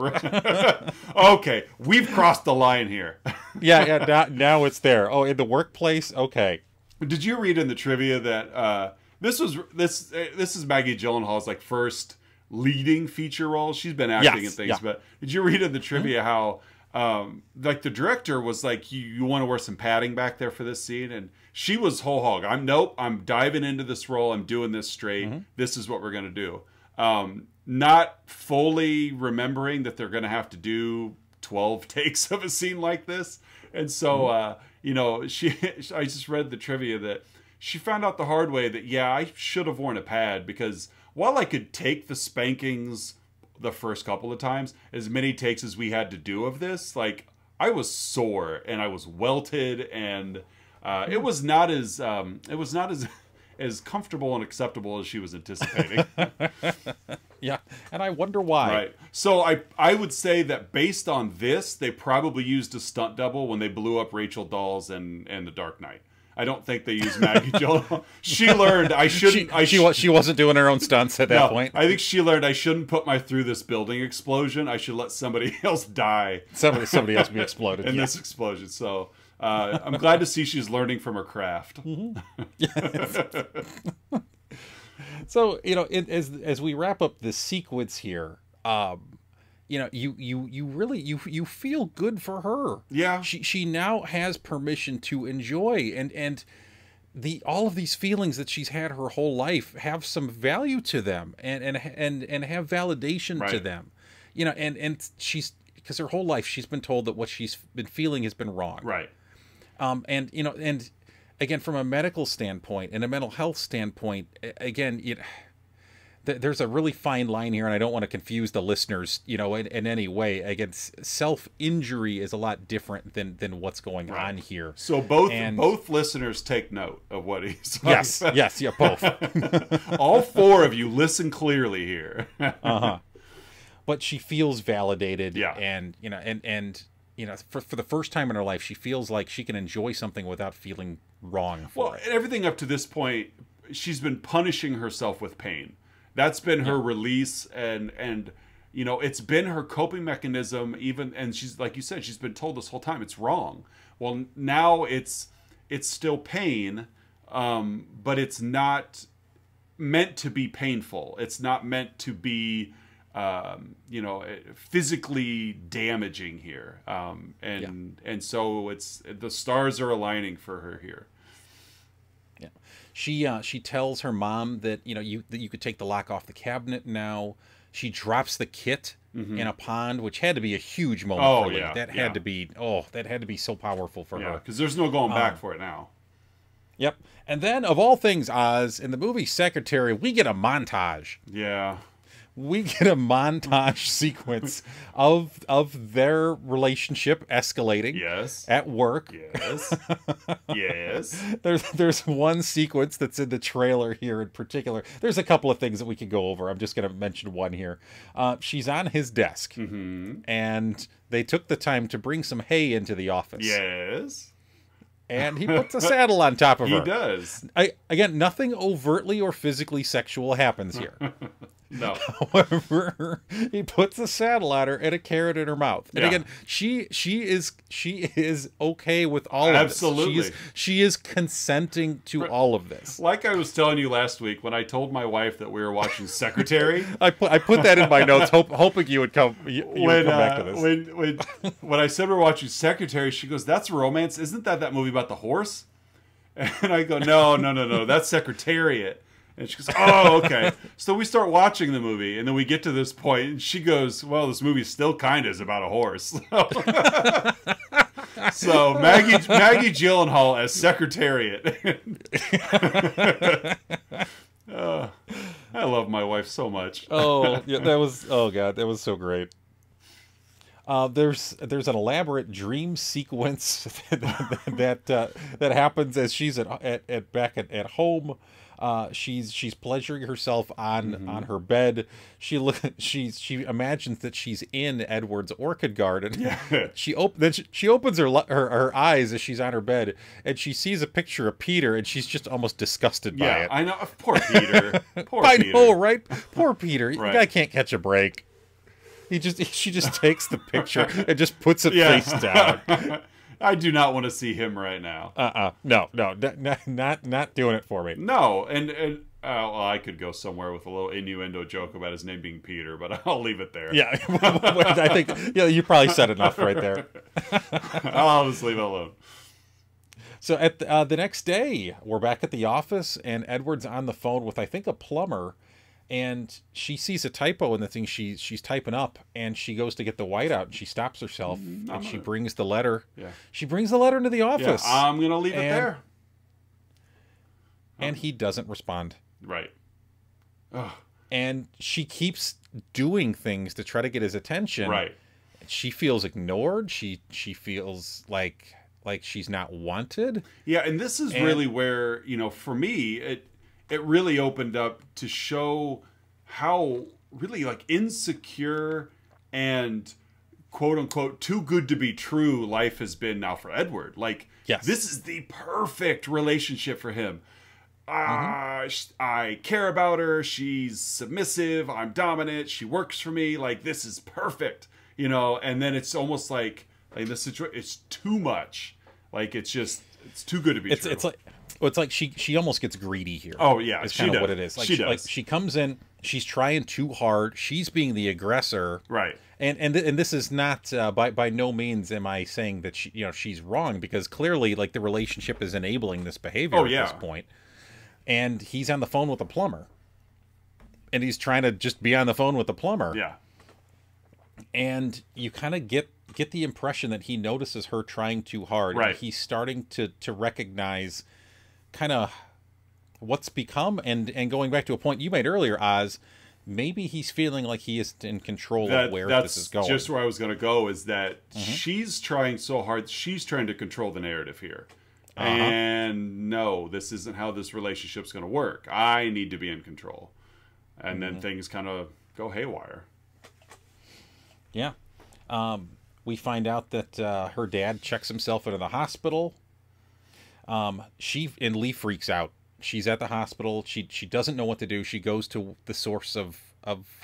Okay, we've crossed the line here. Yeah. Now it's there. Oh, in the workplace. Okay. Did you read in the trivia that this is Maggie Gyllenhaal's first leading feature role? She's been acting in things, but did you read in the trivia how the director was like, you want to wear some padding back there for this scene, and she was whole hog. I'm diving into this role. I'm doing this straight. This is what we're gonna do. Not fully remembering that they're gonna have to do 12 takes of a scene like this, and so I just read the trivia that she found out the hard way that I should have worn a pad, because while I could take the spankings the first couple of times, as many takes as we had to do of this, like, I was sore and I was welted, and it was not as as comfortable and acceptable as she was anticipating. Yeah, and I wonder why. Right. So I would say that based on this, they probably used a stunt double when they blew up Rachel Dawes and The Dark Knight. I don't think they used Maggie Gyllenhaal. She learned I shouldn't. She wasn't doing her own stunts at that point. I think she learned I shouldn't put my through this building explosion. I should let somebody else die. Somebody else be exploded in this explosion. So I'm glad to see she's learning from her craft. So as we wrap up this sequence here, you really feel good for her. Yeah. She now has permission to enjoy, and all of these feelings that she's had her whole life have some value to them, and have validation to them. And she's, because her whole life she's been told that what she's been feeling has been wrong. Right. And again, from a medical standpoint and a mental health standpoint, again, there's a really fine line here, and I don't want to confuse the listeners, in any way. Again, self-injury is a lot different than what's going on here. So both listeners take note of what he's talking about. Yes, yeah, both. All four of you listen clearly here. But she feels validated, yeah. and for the first time in her life, she feels like she can enjoy something without feeling wrong for it. And everything up to this point, she's been punishing herself with pain. That's been her release, and it's been her coping mechanism. And she's, like you said, she's been told this whole time it's wrong. Well, now it's still pain, but it's not meant to be painful. It's not meant to be physically damaging here. And so the stars are aligning for her here. Yeah. She tells her mom that, that you could take the lock off the cabinet now. She drops the kit in a pond, which had to be a huge moment for Lee. That had to be so powerful for her. Because there's no going back for it now. Yep. And then, of all things, Oz, in the movie Secretary, we get a montage. Yeah. We get a montage sequence of their relationship escalating. Yes. At work. Yes. Yes. There's one sequence that's in the trailer here in particular. There's a couple of things that we could go over. I'm just going to mention one here. She's on his desk, and they took the time to bring some hay into the office. Yes. And he puts a saddle on top of her. He does. Again, nothing overtly or physically sexual happens here. No. However, he puts a saddle on her and a carrot in her mouth. And again, she is okay with all of this. Absolutely. She is consenting to all of this. Like I was telling you last week when I told my wife that we were watching Secretary. I put that in my notes, hoping you would come. Would come back to this. When I said we're watching Secretary, she goes, "That's romance, isn't that movie about the horse?" And I go, "No, that's Secretariat." And she goes, "Oh, okay." So we start watching the movie, and then we get to this point, and she goes, "Well, this movie still kind of is about a horse." So Maggie Gyllenhaal as Secretariat. I love my wife so much. Oh, yeah, that was so great. There's an elaborate dream sequence that happens as she's back at home. She's pleasuring herself on her bed. She imagines that she's in Edward's orchid garden. Yeah. She opens her eyes as she's on her bed, and she sees a picture of Peter, and she's just almost disgusted by it. I know. Poor Peter. I know, right? Poor Peter. Right. The guy can't catch a break. She just takes the picture and just puts it face down. I do not want to see him right now. No, not doing it for me. No, and well, I could go somewhere with a little innuendo joke about his name being Peter, but I'll leave it there. Yeah, I think you probably said enough right there. I'll just leave it alone. So at the next day, we're back at the office, and Edward's on the phone with, I think, a plumber. And she sees a typo in the thing she's typing up, and she goes to get the whiteout, and she stops herself, and she brings the letter. Yeah. She brings the letter into the office. Yeah, I'm going to leave it there. And he doesn't respond. Right. Ugh. And she keeps doing things to try to get his attention. Right. She feels ignored. She feels like she's not wanted. Yeah, and this is really where, for me, it really opened up to show how really like insecure and quote unquote too good to be true life has been now for Edward. Like, yes. This is the perfect relationship for him. I care about her. She's submissive. I'm dominant. She works for me. Like, this is perfect, and then it's almost like the situation, it's too much. Like, it's too good to be true. It's like she almost gets greedy here. Oh yeah, it's kind of what it is. Like, she does. Like, she comes in, she's trying too hard. She's being the aggressor, right? And this is not by no means am I saying that she's wrong, because clearly like the relationship is enabling this behavior at this point. And he's on the phone with the plumber, and he's trying to just be on the phone with the plumber. Yeah. And you kind of get the impression that he notices her trying too hard. Right. And he's starting to recognize kind of what's become, and going back to a point you made earlier, Oz, maybe he's feeling like he is in control of where this is going. That's just where I was going to go, is that she's trying so hard. She's trying to control the narrative here. And no, this isn't how this relationship's going to work. I need to be in control. And then things kind of go haywire. Yeah. We find out that her dad checks himself into the hospital. Lee freaks out. She's at the hospital. She doesn't know what to do. She goes to the source of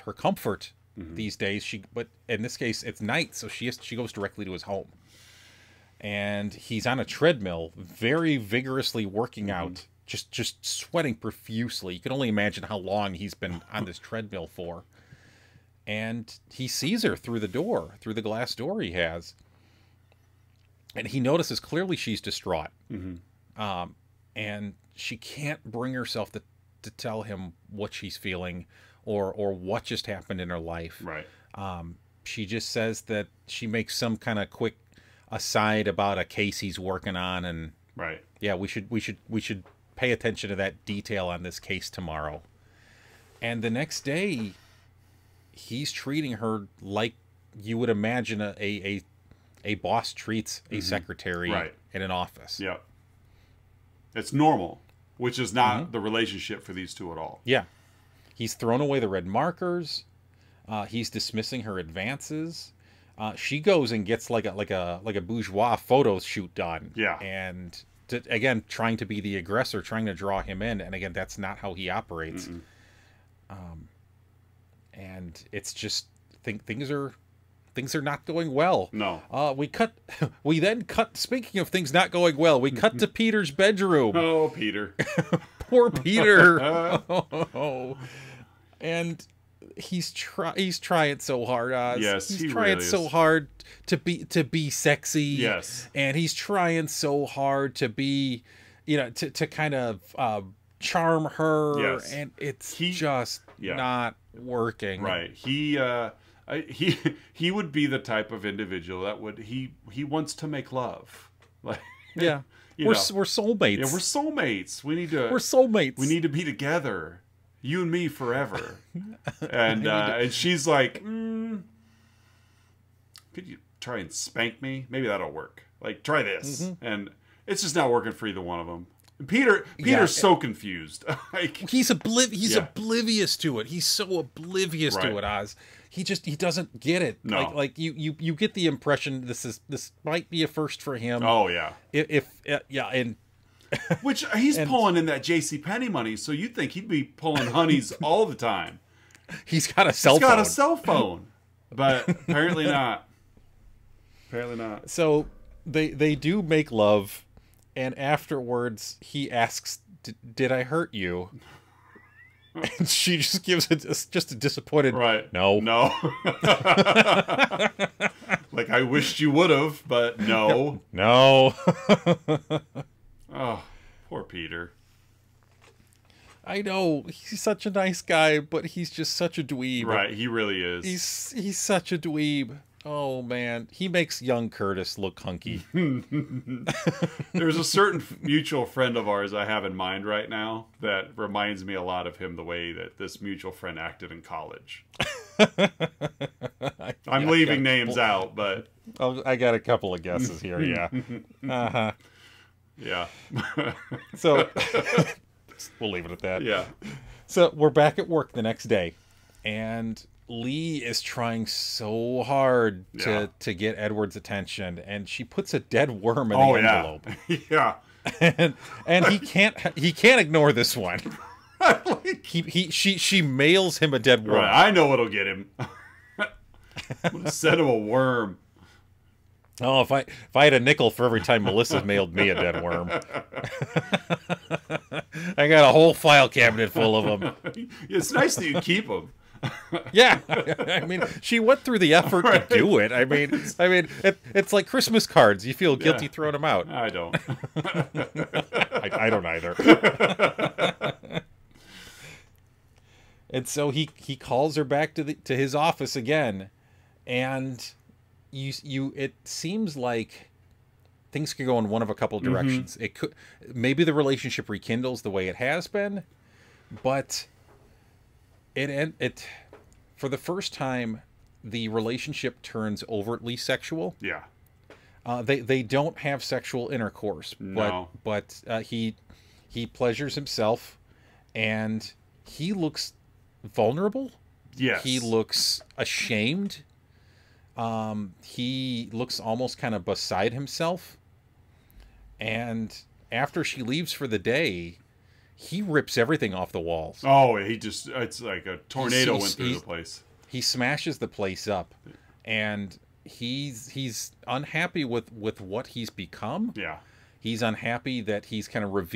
her comfort these days. But in this case, it's night, so she goes directly to his home. And he's on a treadmill, very vigorously working out, just sweating profusely. You can only imagine how long he's been on this treadmill for. And he sees her through the glass door he has. And he notices clearly she's distraught. And she can't bring herself to tell him what she's feeling or what just happened in her life. Right. She just says that she makes some kind of quick aside about a case he's working on, and right. Yeah, we should pay attention to that detail on this case tomorrow. And the next day, he's treating her like you would imagine a boss treats a secretary in an office. Yeah. It's normal, which is not the relationship for these two at all. Yeah. He's thrown away the red markers. He's dismissing her advances. She goes and gets like a bourgeois photo shoot done. Yeah. And again, trying to be the aggressor, trying to draw him in, and again, that's not how he operates. And it's just things are not going well. No. We then cut. Speaking of things not going well, we cut to Peter's bedroom. Oh, Peter. Poor Peter. Oh. And he's trying so hard, Oz. Yes, he's he trying really so is. hard to be sexy. Yes. And he's trying so hard to be, to kind of charm her. Yes. And it's just not working. Right. He would be the type of individual that he wants to make love. Like, yeah. We're soulmates. Yeah, we're soulmates. We're soulmates. We need to be together. You and me forever. And she's like, could you try and spank me? Maybe that'll work. Like, try this. And it's just not working for either one of them. Peter's so confused. Like, he's oblivious to it. He's so oblivious to it, Oz. He doesn't get it. No. Like you get the impression this might be a first for him. Oh yeah. And which he's pulling in that JCPenney money, so you'd think he'd be pulling honeys all the time. He's got a cell phone. But apparently not. Apparently not. So they do make love, and afterwards he asks, "Did I hurt you?" And she just gives it just a disappointed no. Like, I wished you would have, but no. No. Oh, poor Peter. I know, he's such a nice guy, but he's just such a dweeb. Right, he really is. He's such a dweeb. Oh man, he makes young Curtis look hunky. There's a certain mutual friend of ours I have in mind right now that reminds me a lot of him, the way that this mutual friend acted in college. I'm leaving names out, but I got a couple of guesses here. Yeah. Yeah. So we'll leave it at that. Yeah. So we're back at work the next day, and Lee is trying so hard to get Edward's attention, and she puts a dead worm in the envelope. Yeah. And he can't ignore this one. She mails him a dead worm. Right, I know what'll get him. I'm gonna send him a worm. Oh, if I had a nickel for every time Melissa mailed me a dead worm. I got a whole file cabinet full of them. It's nice that you keep them. Yeah, I mean, she went through the effort to do it. I mean, it's like Christmas cards. You feel guilty throwing them out. I don't. I don't either. And so he calls her back to his office again, and it seems like things could go in one of a couple directions. It could, maybe the relationship rekindles the way it has been, but it for the first time the relationship turns overtly sexual. Yeah. They don't have sexual intercourse, No. but he pleasures himself, and he looks vulnerable. Yes. He looks ashamed. He looks almost kind of beside himself. And after she leaves for the day, he rips everything off the walls. Oh, it's like a tornado went through the place. He smashes the place up, and he's unhappy with what he's become. Yeah. He's unhappy that he's kind of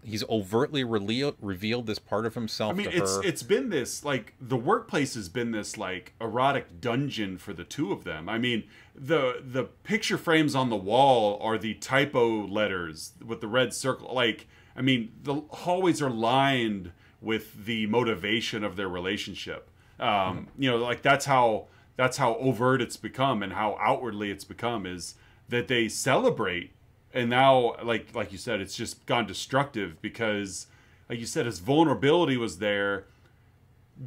he's overtly revealed this part of himself to her. It's been this, like, the workplace has been this, like, erotic dungeon for the two of them. I mean, the picture frames on the wall are the typo letters with the red circle. Like, I mean, the hallways are lined with the motivation of their relationship. You know, like, that's how overt it's become, and how outwardly it's become, is that they celebrate. And now, like you said, it's just gone destructive because, like you said, his vulnerability was there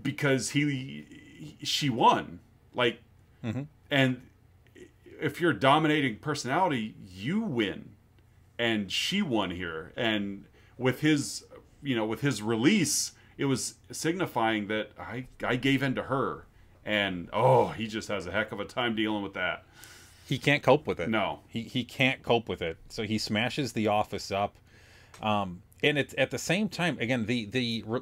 because she won. Like, and if you're a dominating personality, you win, and she won here. And with his release, it was signifying that I gave in to her, and he just has a heck of a time dealing with that. He can't cope with it. No. He can't cope with it. So he smashes the office up. And it's at the same time, again,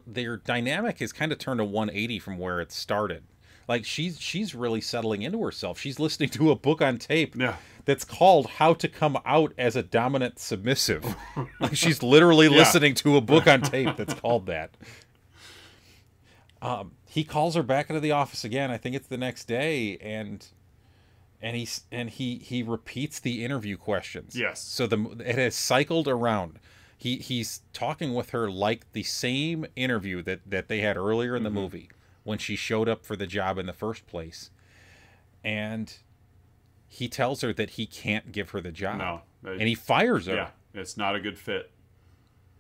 their dynamic is kind of turned a 180 from where it started. Like, she's really settling into herself. She's listening to a book on tape that's called How to Come Out as a Dominant Submissive. Like, she's literally listening to a book on tape that's called that. He calls her back into the office again. I think it's the next day, and he repeats the interview questions. Yes. So it has cycled around. He's talking with her like the same interview that they had earlier in the movie when she showed up for the job in the first place. And he tells her that he can't give her the job. No. And he fires her. Yeah. It's not a good fit.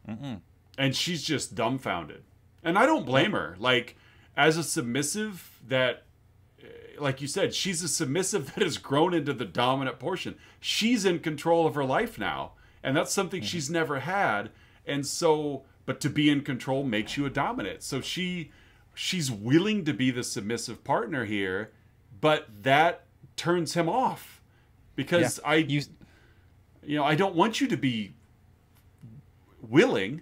And she's just dumbfounded. And I don't blame her. Like, as a submissive that, like you said, she's a submissive that has grown into the dominant portion. She's in control of her life now. And that's something she's never had. And so, but to be in control makes you a dominant. So she's willing to be the submissive partner here, but that turns him off. Because I don't want you to be willing.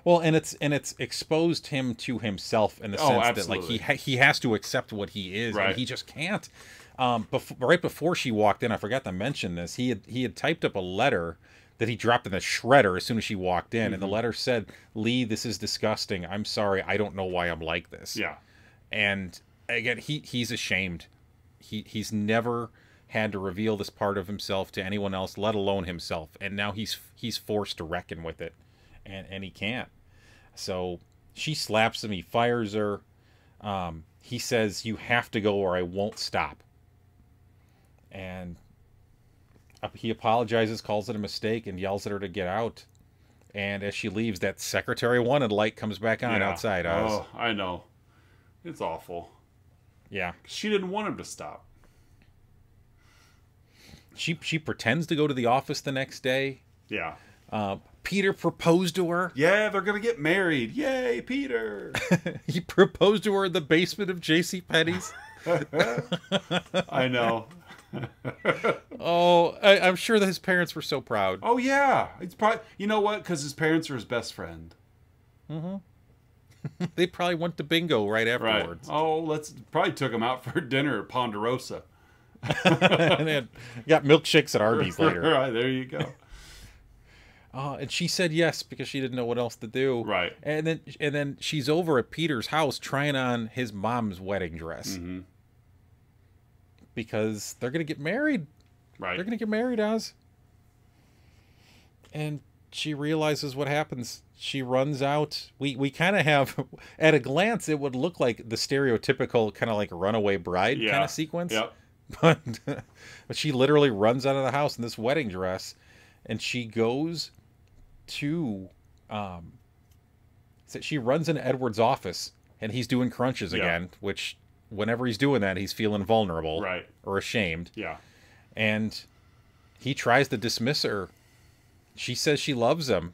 Well, and it's exposed him to himself in the sense that, like, he has to accept what he is, and he just can't. Right before she walked in, I forgot to mention this. He had typed up a letter that he dropped in the shredder as soon as she walked in, and the letter said, "Lee, this is disgusting. I'm sorry. I don't know why I'm like this." Yeah. And again, he's ashamed. He's never had to reveal this part of himself to anyone else, let alone himself, and now he's forced to reckon with it. And he can't. So she slaps him. He fires her. He says, "You have to go or I won't stop." And he apologizes, calls it a mistake, and yells at her to get out. And as she leaves, that secretary wanted light comes back on outside. Oh, I know. It's awful. Yeah. She didn't want him to stop. She pretends to go to the office the next day. Yeah. Peter proposed to her. Yeah, they're going to get married. Yay, Peter. He proposed to her in the basement of JCPenney's. I know. Oh, I'm sure that his parents were so proud. Oh, yeah. It's probably, you know what? Because his parents are his best friend. Mm-hmm. They probably went to bingo right afterwards. Right. Oh, probably took him out for dinner at Ponderosa. And they got milkshakes at Arby's later. Right, there you go. And she said yes because she didn't know what else to do. Right. And then she's over at Peter's house trying on his mom's wedding dress. Mm-hmm. Because they're going to get married. Right. They're going to get married, Oz. And she realizes what happens. She runs out. We kind of have, at a glance, it would look like the stereotypical kind of like runaway bride kind of sequence. Yep. But she literally runs out of the house in this wedding dress, and she goes to, she runs into Edward's office, and he's doing crunches again, which whenever he's doing that, he's feeling vulnerable or ashamed. Yeah. And he tries to dismiss her. She says she loves him.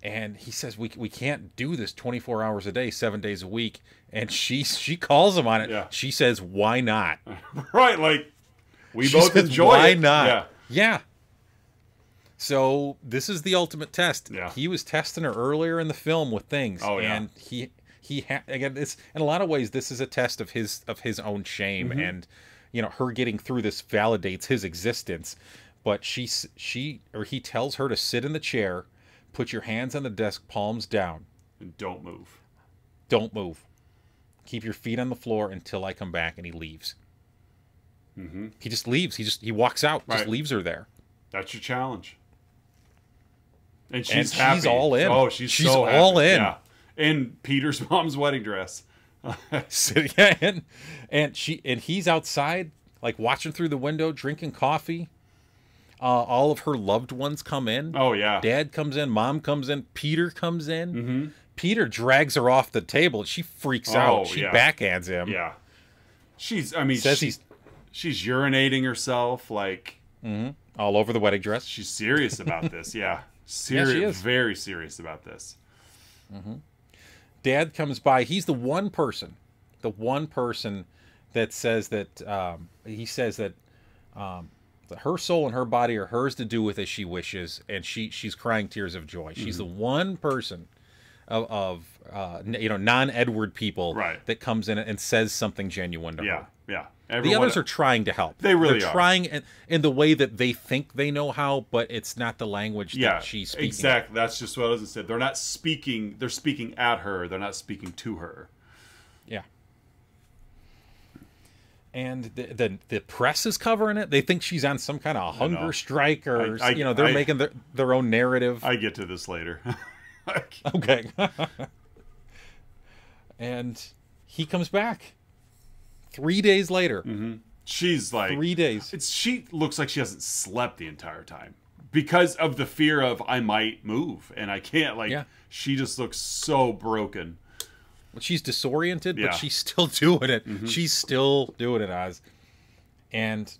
And he says, we can't do this 24 hours a day, 7 days a week. And she calls him on it. Yeah. She says, why not? Right, like, we She both says, enjoy why it. not? Yeah. So this is the ultimate test. Yeah. He was testing her earlier in the film with things. Oh, yeah. And again, it's in a lot of ways, this is a test of his own shame. Mm-hmm. And, her getting through this validates his existence. But he tells her to sit in the chair, put your hands on the desk, palms down. And don't move. Don't move. Keep your feet on the floor until I come back, and he leaves. Mm-hmm. He just leaves. He walks out, Right. just leaves her there. That's your challenge. And she's happy. She's all in. Oh, she's so happy. all in. Yeah. In Peter's mom's wedding dress. and he's outside, like watching through the window, drinking coffee. All of her loved ones come in. Oh, yeah. Dad comes in, Mom comes in, Peter comes in. Mm-hmm. Peter drags her off the table. She freaks out. She backhands him. Yeah. She's urinating herself, like... Mm-hmm. All over the wedding dress. She's serious about this, yeah. Yeah, she is. Very serious about this. Mm-hmm. Dad comes by. He's the one person that says that, he says that her soul and her body are hers to do with as she wishes, and she's crying tears of joy. She's the one person of non-Edward people that comes in and says something genuine to her. Yeah. The others are trying to help. They really They're are. trying in the way that they think they know how, but it's not the language that she's speaking. Exactly. That's just what I was going to say. They're not speaking. They're speaking at her. They're not speaking to her. Yeah. And the press is covering it. They think she's on some kind of hunger strike, or they're making their own narrative. I get to this later. Okay. And he comes back 3 days later. Mm-hmm. She's like 3 days. She looks like she hasn't slept the entire time because of the fear of I might move and I can't. She just looks so broken. She's disoriented, but she's still doing it. Mm-hmm. She's still doing it, Oz. And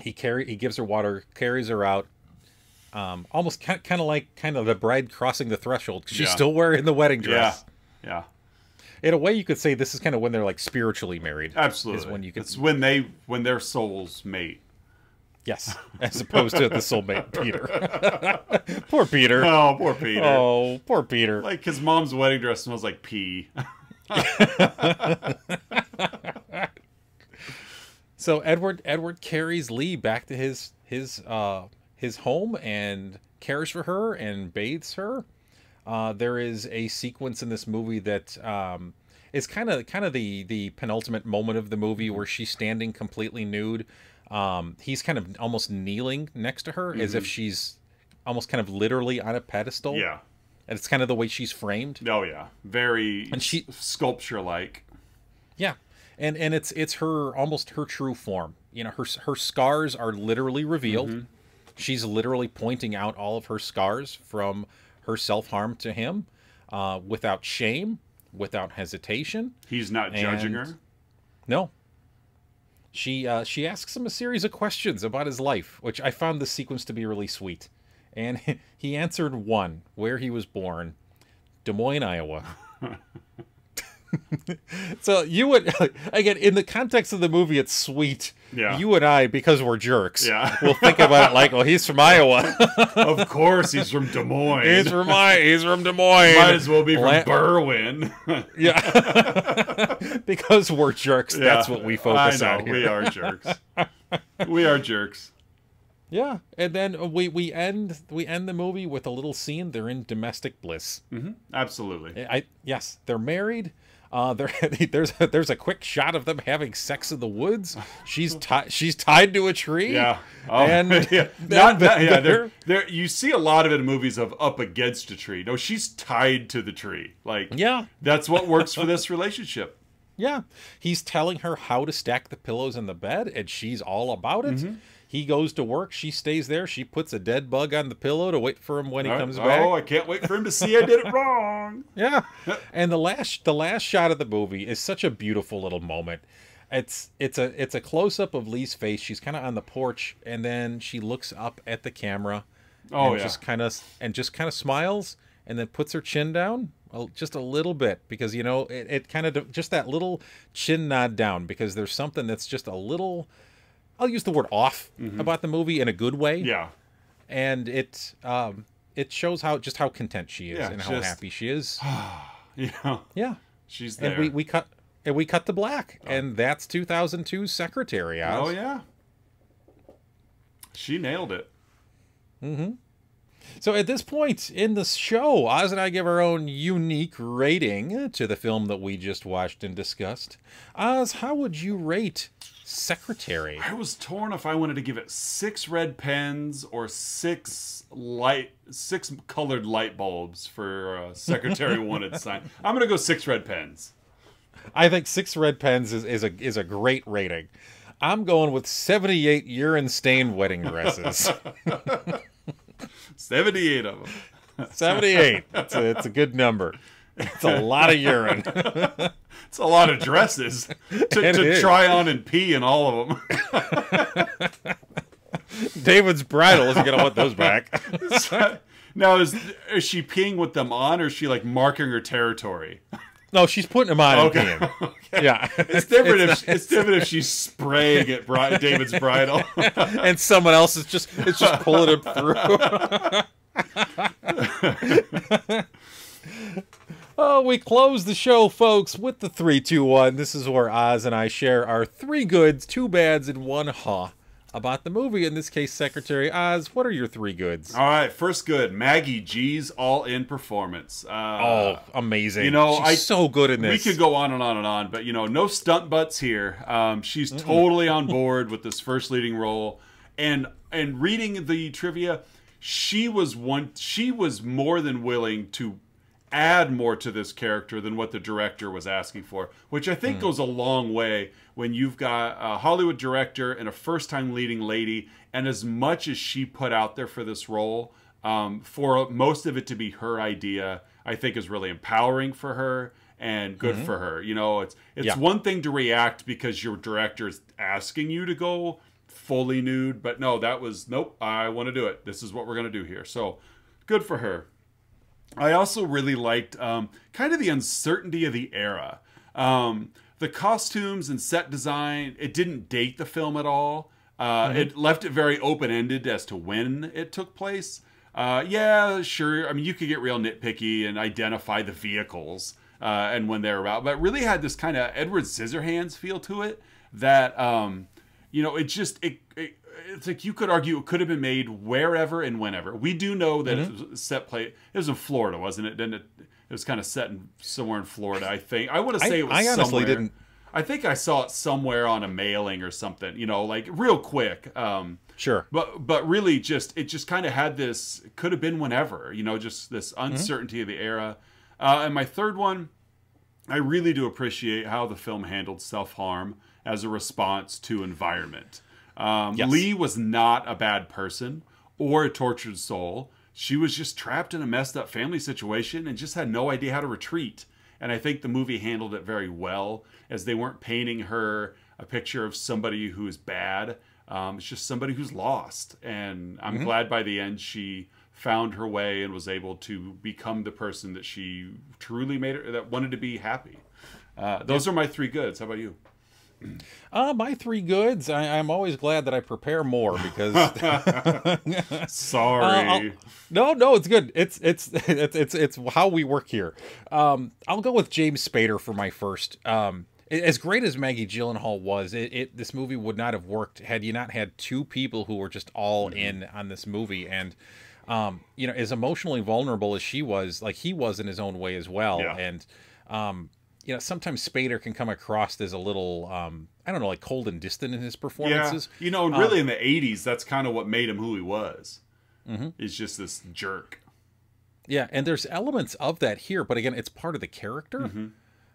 he gives her water, carries her out. Almost kind of the bride crossing the threshold. She's still wearing the wedding dress. Yeah. In a way, you could say this is kind of when they're like spiritually married. Absolutely. It's when their souls mate. Yes, as opposed to the soulmate Peter. Poor Peter. Oh, poor Peter. Oh, poor Peter. Like his mom's wedding dress smells like pee. So Edward carries Lee back to his home and cares for her and bathes her. There is a sequence in this movie that is kind of the penultimate moment of the movie where she's standing completely nude. He's kind of almost kneeling next to her as if she's almost kind of literally on a pedestal. Yeah. And it's kind of the way she's framed. Oh, yeah. Very sculpture-like. Yeah. And it's her, almost her true form. Her scars are literally revealed. Mm-hmm. She's literally pointing out all of her scars from her self-harm to him without shame, without hesitation. He's not judging her. No. She asks him a series of questions about his life, which I found this sequence to be really sweet. And he answered one, where he was born, Des Moines, Iowa. So you would, again, in the context of the movie, it's sweet. Yeah. You and I, because we're jerks, Yeah. we'll think about it like, well, he's from Iowa. Of course, he's from Des Moines. He's from Des Moines. Might as well be from Berwyn. Yeah. Because we're jerks. Yeah. That's what we focus on here. We are jerks. We are jerks. Yeah, and then we end the movie with a little scene. They're in domestic bliss. Mm-hmm. Absolutely. Yes, they're married. There's a quick shot of them having sex in the woods. She's tied to a tree. Yeah. Oh, and yeah. You see a lot of it in movies of up against a tree. No, she's tied to the tree. Like, yeah, that's what works for this relationship. Yeah, he's telling her how to stack the pillows in the bed, and she's all about it. Mm-hmm. He goes to work. She stays there. She puts a dead bug on the pillow to wait for him when he comes back. Oh, I can't wait for him to see I did it wrong. Yeah, and the last shot of the movie is such a beautiful little moment. It's a close up of Lee's face. She's kind of on the porch, and then she looks up at the camera. Oh, and yeah. just kind of smiles, and then puts her chin down just a little bit, because it kind of just that little chin nod down, because there's something that's just a little, I'll use the word off, about the movie in a good way. Yeah. And it shows how content she is, and how happy she is. Yeah. Yeah. She's there. And we cut to black, and that's 2002's Secretary. Oz. Oh yeah. She nailed it. Mm-hmm. So at this point in the show, Oz and I give our own unique rating to the film that we just watched and discussed. Oz, how would you rate Secretary? I was torn if I wanted to give it 6 red pens or 6 colored light bulbs for Secretary Wanted sign. I'm gonna go 6 red pens. I think 6 red pens is a great rating. I'm going with 78 urine stained wedding dresses. 78 of them. 78. It's a good number. It's a lot of urine. It's a lot of dresses to try on and pee in all of them. David's bridal isn't gonna want those back. Now, is she peeing with them on, or is she like marking her territory? No, she's putting them on and peeing. Okay. Yeah, it's different if she's spraying at David's bridal, and someone else is just pulling him through. Oh, we close the show, folks, with the 3, 2, 1. This is where Oz and I share our 3 goods, 2 bads, and 1 haw about the movie. In this case, Secretary. Oz, what are your 3 goods? All right, first good, Maggie G's all-in performance. Amazing. She's so good in this. We could go on and on and on, but no stunt butts here. She's totally on board with this first leading role, and reading the trivia, she was more than willing to add more to this character than what the director was asking for, which I think goes a long way when you've got a Hollywood director and a first-time leading lady, and as much as she put out there for this role, for most of it to be her idea, I think is really empowering for her and good for her. It's one thing to react because your director is asking you to go fully nude, but no, that was, nope, I want to do it. This is what we're going to do here. So good for her. I also really liked kind of the uncertainty of the era. The costumes and set design, it didn't date the film at all. It left it very open-ended as to when it took place. Yeah, sure. I mean, you could get real nitpicky and identify the vehicles and when they're about, but it really had this kind of Edward Scissorhands feel to it that, it's like you could argue it could have been made wherever and whenever. We do know that it was it was in Florida, wasn't it? Didn't it? It was kind of set somewhere in Florida, I think. I want to say it was I honestly somewhere. didn't. I think I saw it somewhere on a mailing or something, like real quick. Sure. But really it just kind of had this, it could have been whenever, just this uncertainty of the era. And my third one, I really do appreciate how the film handled self-harm as a response to environment. Yes. Lee was not a bad person or a tortured soul. She was just trapped in a messed up family situation and just had no idea how to retreat. And I think the movie handled it very well, as they weren't painting her a picture of somebody who is bad. It's just somebody who's lost. And I'm glad by the end she found her way and was able to become the person that she truly made her, that wanted to be happy. Those are my three goods. How about you? My three goods. I'm always glad that I prepare more because. Sorry. No, it's good. It's how we work here. I'll go with James Spader for my first. As great as Maggie Gyllenhaal was, this movie would not have worked had you not had two people who were just all in on this movie. And as emotionally vulnerable as she was, like he was in his own way as well. Yeah. And sometimes Spader can come across as a little, I don't know, like cold and distant in his performances. Yeah. Really in the 80s, that's kind of what made him who he was. He's just this jerk. Yeah, and there's elements of that here, but again, it's part of the character.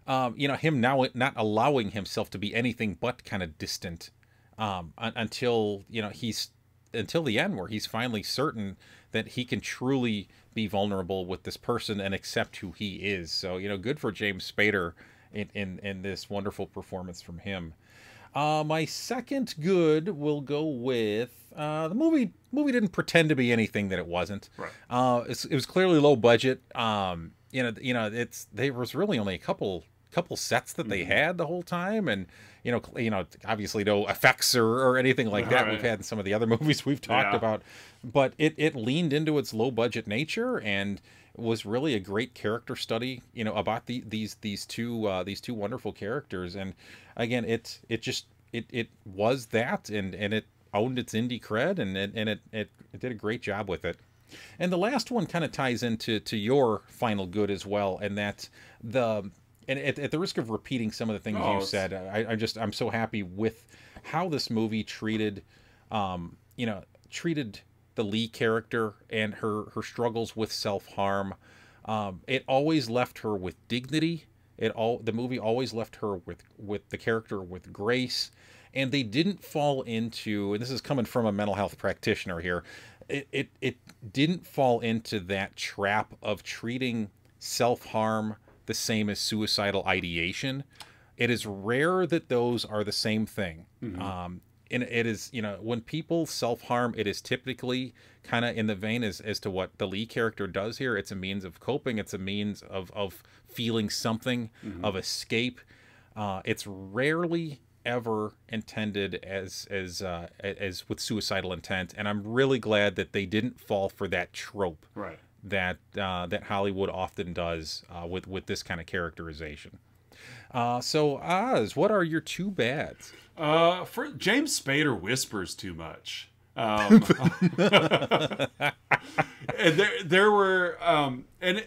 Him now not allowing himself to be anything but kind of distant until the end, where he's finally certain that he can truly be vulnerable with this person and accept who he is. So, good for James Spader in this wonderful performance from him. My second good will go with the movie. Didn't pretend to be anything that it wasn't. Right. It was clearly low budget. There was really only a couple sets that they had the whole time, and obviously no effects or anything like that we've had in some of the other movies we've talked about, but it leaned into its low budget nature and was really a great character study about these two wonderful characters. And again, it was that, and it owned its indie cred, and it did a great job with it. And the last one kind of ties into your final good as well, and that and at the risk of repeating some of the things you said, I'm so happy with how this movie treated the Lee character and her struggles with self-harm. It always left her with dignity. The movie always left her with the character with grace, and they didn't fall into, and this is coming from a mental health practitioner here, it didn't fall into that trap of treating self-harm the same as suicidal ideation. It is rare that those are the same thing. And it is, when people self-harm, it is typically kind of in the vein as to what the Lee character does here. It's a means of coping. It's a means of feeling something, of escape. It's rarely ever intended as with suicidal intent. And I'm really glad that they didn't fall for that trope. Right. That Hollywood often does with this kind of characterization. So Oz, what are your two bads? For James Spader whispers too much. And there were and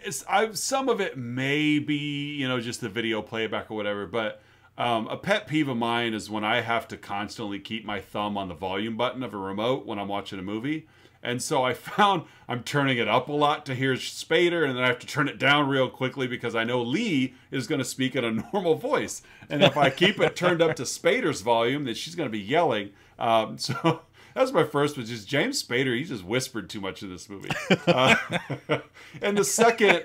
some of it may be just the video playback or whatever, but a pet peeve of mine is when I have to constantly keep my thumb on the volume button of a remote when I'm watching a movie. And so I found I'm turning it up a lot to hear Spader, and then I have to turn it down real quickly because I know Lee is going to speak in a normal voice. And if I keep it turned up to Spader's volume, then she's going to be yelling. So that's my first, was just James Spader. He just whispered too much in this movie. And the second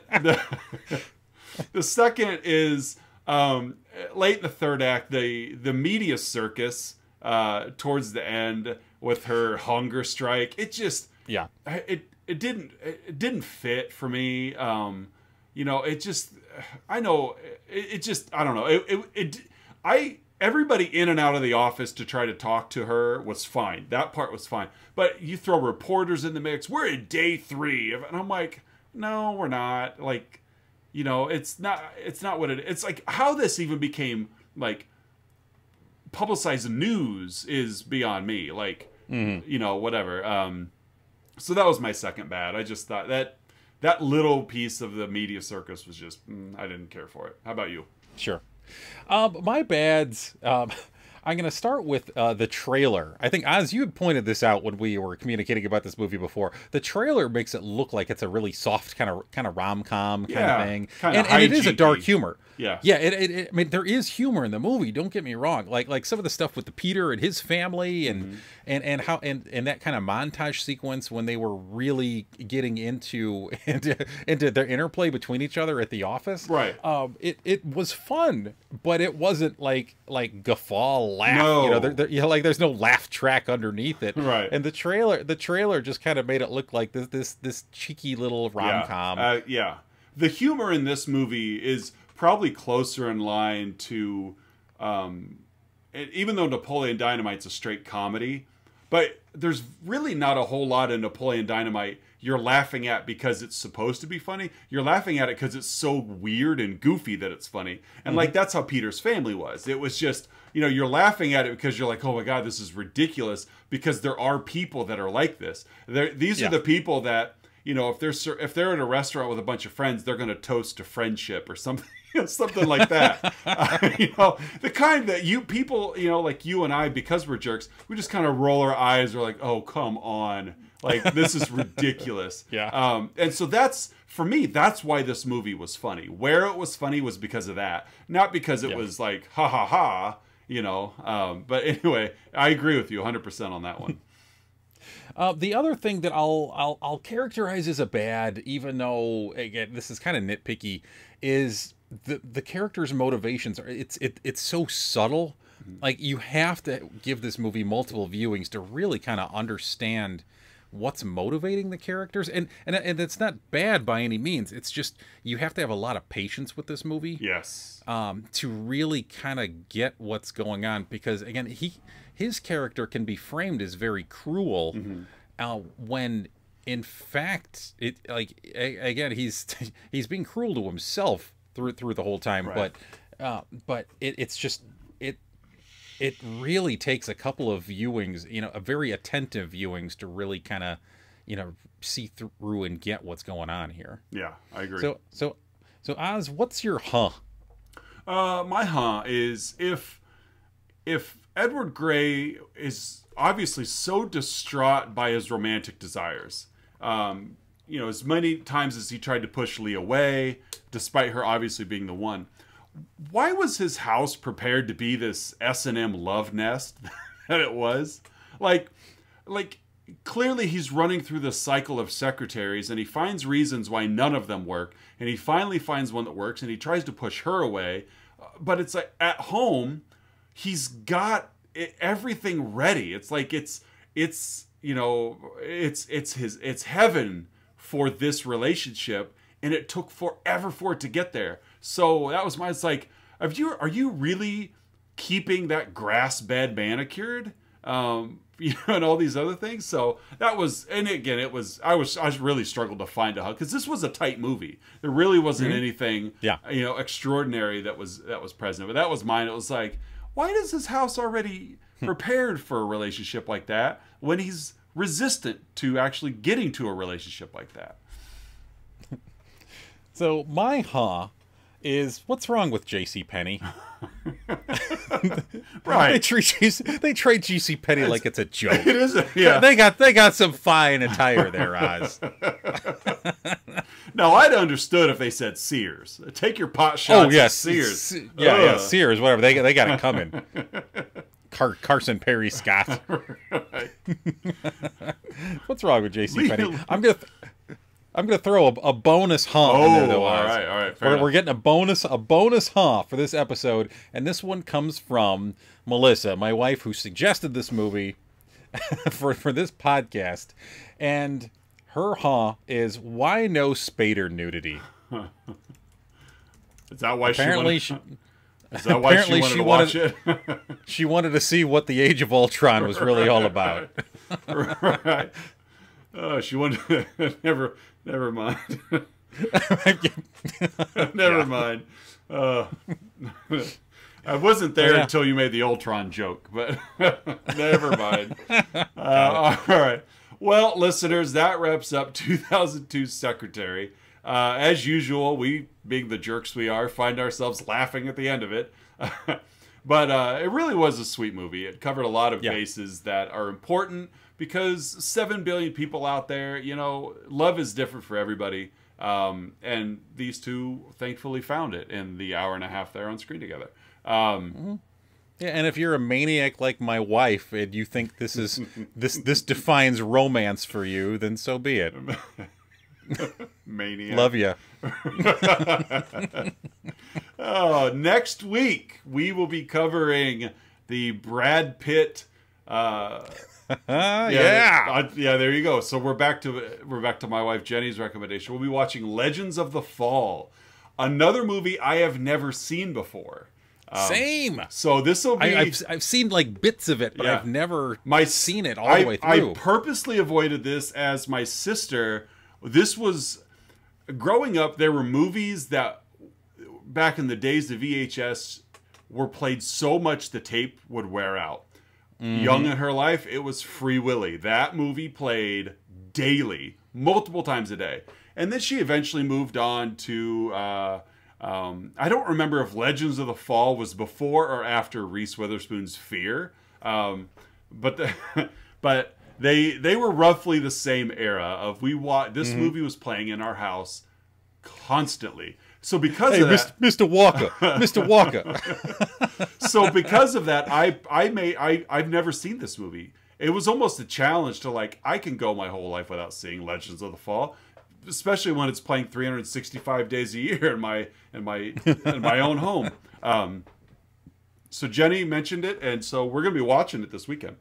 is late in the third act, the media circus towards the end with her hunger strike. It just it didn't fit for me. It just I don't know. Everybody in and out of the office to try to talk to her was fine. That part was fine. But you throw reporters in the mix. We're in day 3, and I'm like, no, we're not. Like, it's not what it's like. How this even became like publicized news is beyond me. Like, whatever. So that was my second bad. I just thought that little piece of the media circus was just, I didn't care for it. How about you? Sure. My bads, I'm going to start with the trailer. I think, Oz, you had pointed this out when we were communicating about this movie before. The trailer makes it look like it's a really soft kind of rom-com kind of thing. And it is a dark humor. Yeah. Yeah, I mean, there is humor in the movie, don't get me wrong. Like some of the stuff with the Peter and his family and how and that kind of montage sequence when they were really getting into their interplay between each other at the office. Right. It was fun, but it wasn't like guffaw laugh. No. Like there's no laugh track underneath it. Right. And the trailer just kind of made it look like this cheeky little rom-com. Yeah. The humor in this movie is probably closer in line to, even though Napoleon Dynamite's a straight comedy, but there's really not a whole lot in Napoleon Dynamite you're laughing at because it's supposed to be funny. You're laughing at it because it's so weird and goofy that it's funny. And like, that's how Peter's family was. It was just, you're laughing at it because you're like, oh my God, this is ridiculous, because there are people that are like this. These are the people that, if they're at a restaurant with a bunch of friends, they're going to toast to friendship or something. Something like that. The kind that people, like you and I, because we're jerks, we just kind of roll our eyes. We're like, oh, come on. Like, this is ridiculous. Yeah. And so for me, that's why this movie was funny. Where it was funny was because of that. Not because it was like, ha ha ha, but anyway, I agree with you 100% on that one. The other thing that I'll characterize as a bad, even though, again, this is kind of nitpicky, is the characters' motivations are it's so subtle. Like, you have to give this movie multiple viewings to really kind of understand what's motivating the characters, and it's not bad by any means. It's just you have to have a lot of patience with this movie. Yes. To really kind of get what's going on, because again, his character can be framed as very cruel, when in fact again he's being cruel to himself through the whole time. Right. But it's just it really takes a couple of viewings, a very attentive viewings, to really kind of see through and get what's going on here. Yeah, I agree. So Oz, what's your my is if Edward Grey is obviously so distraught by his romantic desires, as many times as he tried to push Lee away, despite her obviously being the one, why was his house prepared to be this S&M love nest that it was? Like clearly he's running through the cycle of secretaries, and he finds reasons why none of them work, and he finally finds one that works, and he tries to push her away. But it's like, at home, he's got everything ready. It's like it's heaven for this relationship, and it took forever for it to get there. So that was it's like, are you really keeping that grass bed manicured? And all these other things. So that was, and again, I really struggled to find a hug, because this was a tight movie. There really wasn't anything, extraordinary that was present. But that was mine. It was like, why does his house already prepared for a relationship like that when he's resistant to actually getting to a relationship like that? So my is, what's wrong with JCPenney? Right. They trade JCPenney like it's a joke. It is. Yeah. They got some fine attire there, Oz. No, I'd understood if they said Sears. Take your pot shots. Oh yes, at Sears. Yeah, Sears. Whatever. They got it coming. Carson Perry Scott. Right. What's wrong with JCPenney? I'm gonna throw a bonus in there, though. All right. We're getting a bonus for this episode, and this one comes from Melissa, my wife, who suggested this movie for this podcast, and her is, why no Spader nudity? Is that why apparently she wanted to watch it? She wanted to see what the Age of Ultron was really all about. Right. Oh, she wanted to, never mind. Never mind. I wasn't there until you made the Ultron joke, but never mind. All right. Well, listeners, that wraps up 2002 Secretary. As usual, we, being the jerks we are, find ourselves laughing at the end of it. But it really was a sweet movie. It covered a lot of bases that are important because 7 billion people out there, you know, love is different for everybody. And these two thankfully found it in the hour and a half they're on screen together. Yeah, and if you're a maniac like my wife and you think this is this defines romance for you, then so be it. Maniac. Love you. Oh, next week we will be covering the Brad Pitt. Yeah, there you go. So we're back to my wife Jenny's recommendation. We'll be watching Legends of the Fall, another movie I have never seen before. Same. So this will be. I've seen like bits of it, but I've never seen it all the way through. I purposely avoided this as my sister. This was growing up. There were movies that back in the days of VHS were played so much the tape would wear out. Young in her life, it was Free Willy. That movie played daily, multiple times a day, and then she eventually moved on to. I don't remember if Legends of the Fall was before or after Reese Witherspoon's Fear, but they were roughly the same era of this movie was playing in our house constantly. So because of that, Mr. Walker, Mr. Walker. So because of that, I've never seen this movie. It was almost a challenge to like I can go my whole life without seeing Legends of the Fall. Especially when it's playing 365 days a year in my own home. So Jenny mentioned it, and so we're gonna be watching it this weekend.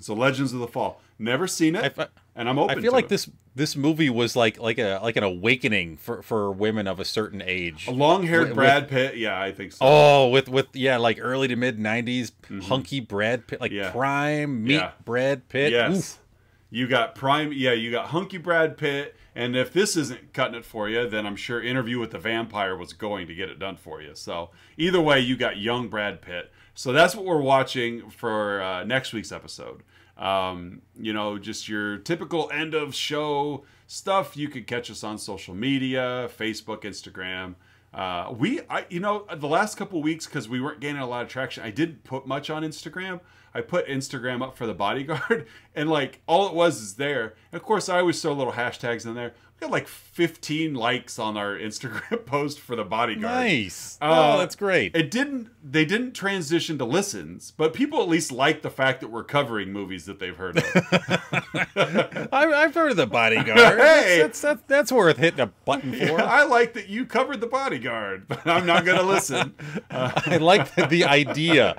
So Legends of the Fall, never seen it, and I'm open. I feel to like it. this movie was like an awakening for women of a certain age. A long-haired Brad Pitt, yeah, I think so. Oh, with like early to mid '90s hunky Brad Pitt, like prime meat Brad Pitt. Yes. Oof. You got prime, you got hunky Brad Pitt, and if this isn't cutting it for you, then I'm sure Interview with the Vampire was going to get it done for you. So either way, you got young Brad Pitt. So that's what we're watching for next week's episode. You know, just your typical end of show stuff. You can catch us on social media, Facebook, Instagram. You know, the last couple of weeks, because we weren't gaining a lot of traction, I didn't put much on Instagram. I put Instagram up for The Bodyguard, and like all it was is there. And of course, I always throw little hashtags in there. We got like 15 likes on our Instagram post for The Bodyguard. Nice. Oh, that's great. They didn't transition to listens, but people at least like the fact that we're covering movies that they've heard of. I've heard of The Bodyguard. Hey! That's worth hitting a button for. Yeah, I like that you covered The Bodyguard, but I'm not going to listen. I like the idea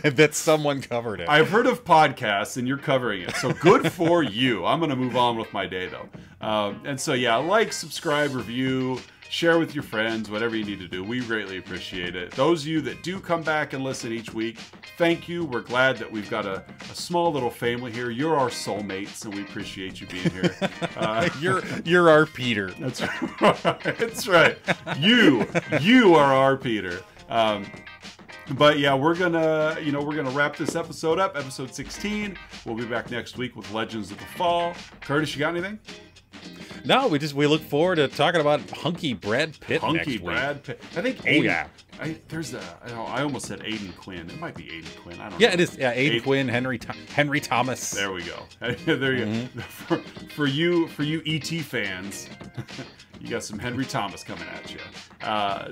that someone covered it. I've heard of podcasts, and you're covering it, so good for you. I'm going to move on with my day, though. And so, yeah, like, subscribe, review, share with your friends, whatever you need to do. We greatly appreciate it. Those of you that do come back and listen each week, thank you. We're glad that we've got a small little family here. You're our soulmates, and we appreciate you being here. You're our Peter. That's right. That's right. You are our Peter. But yeah, we're gonna wrap this episode up, episode 16. We'll be back next week with Legends of the Fall. Curtis, you got anything? No, we look forward to talking about hunky Brad Pitt next week. Brad Pitt. I think Aiden, I almost said Aiden Quinn. It might be Aiden Quinn. I don't know. Yeah, it is. Yeah, Aiden Quinn, Henry Thomas. There we go. There you go. For you ET fans, you got some Henry Thomas coming at you.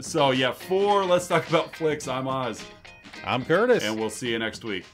So yeah, for Let's Talk About Flicks, I'm Oz. I'm Curtis. And we'll see you next week.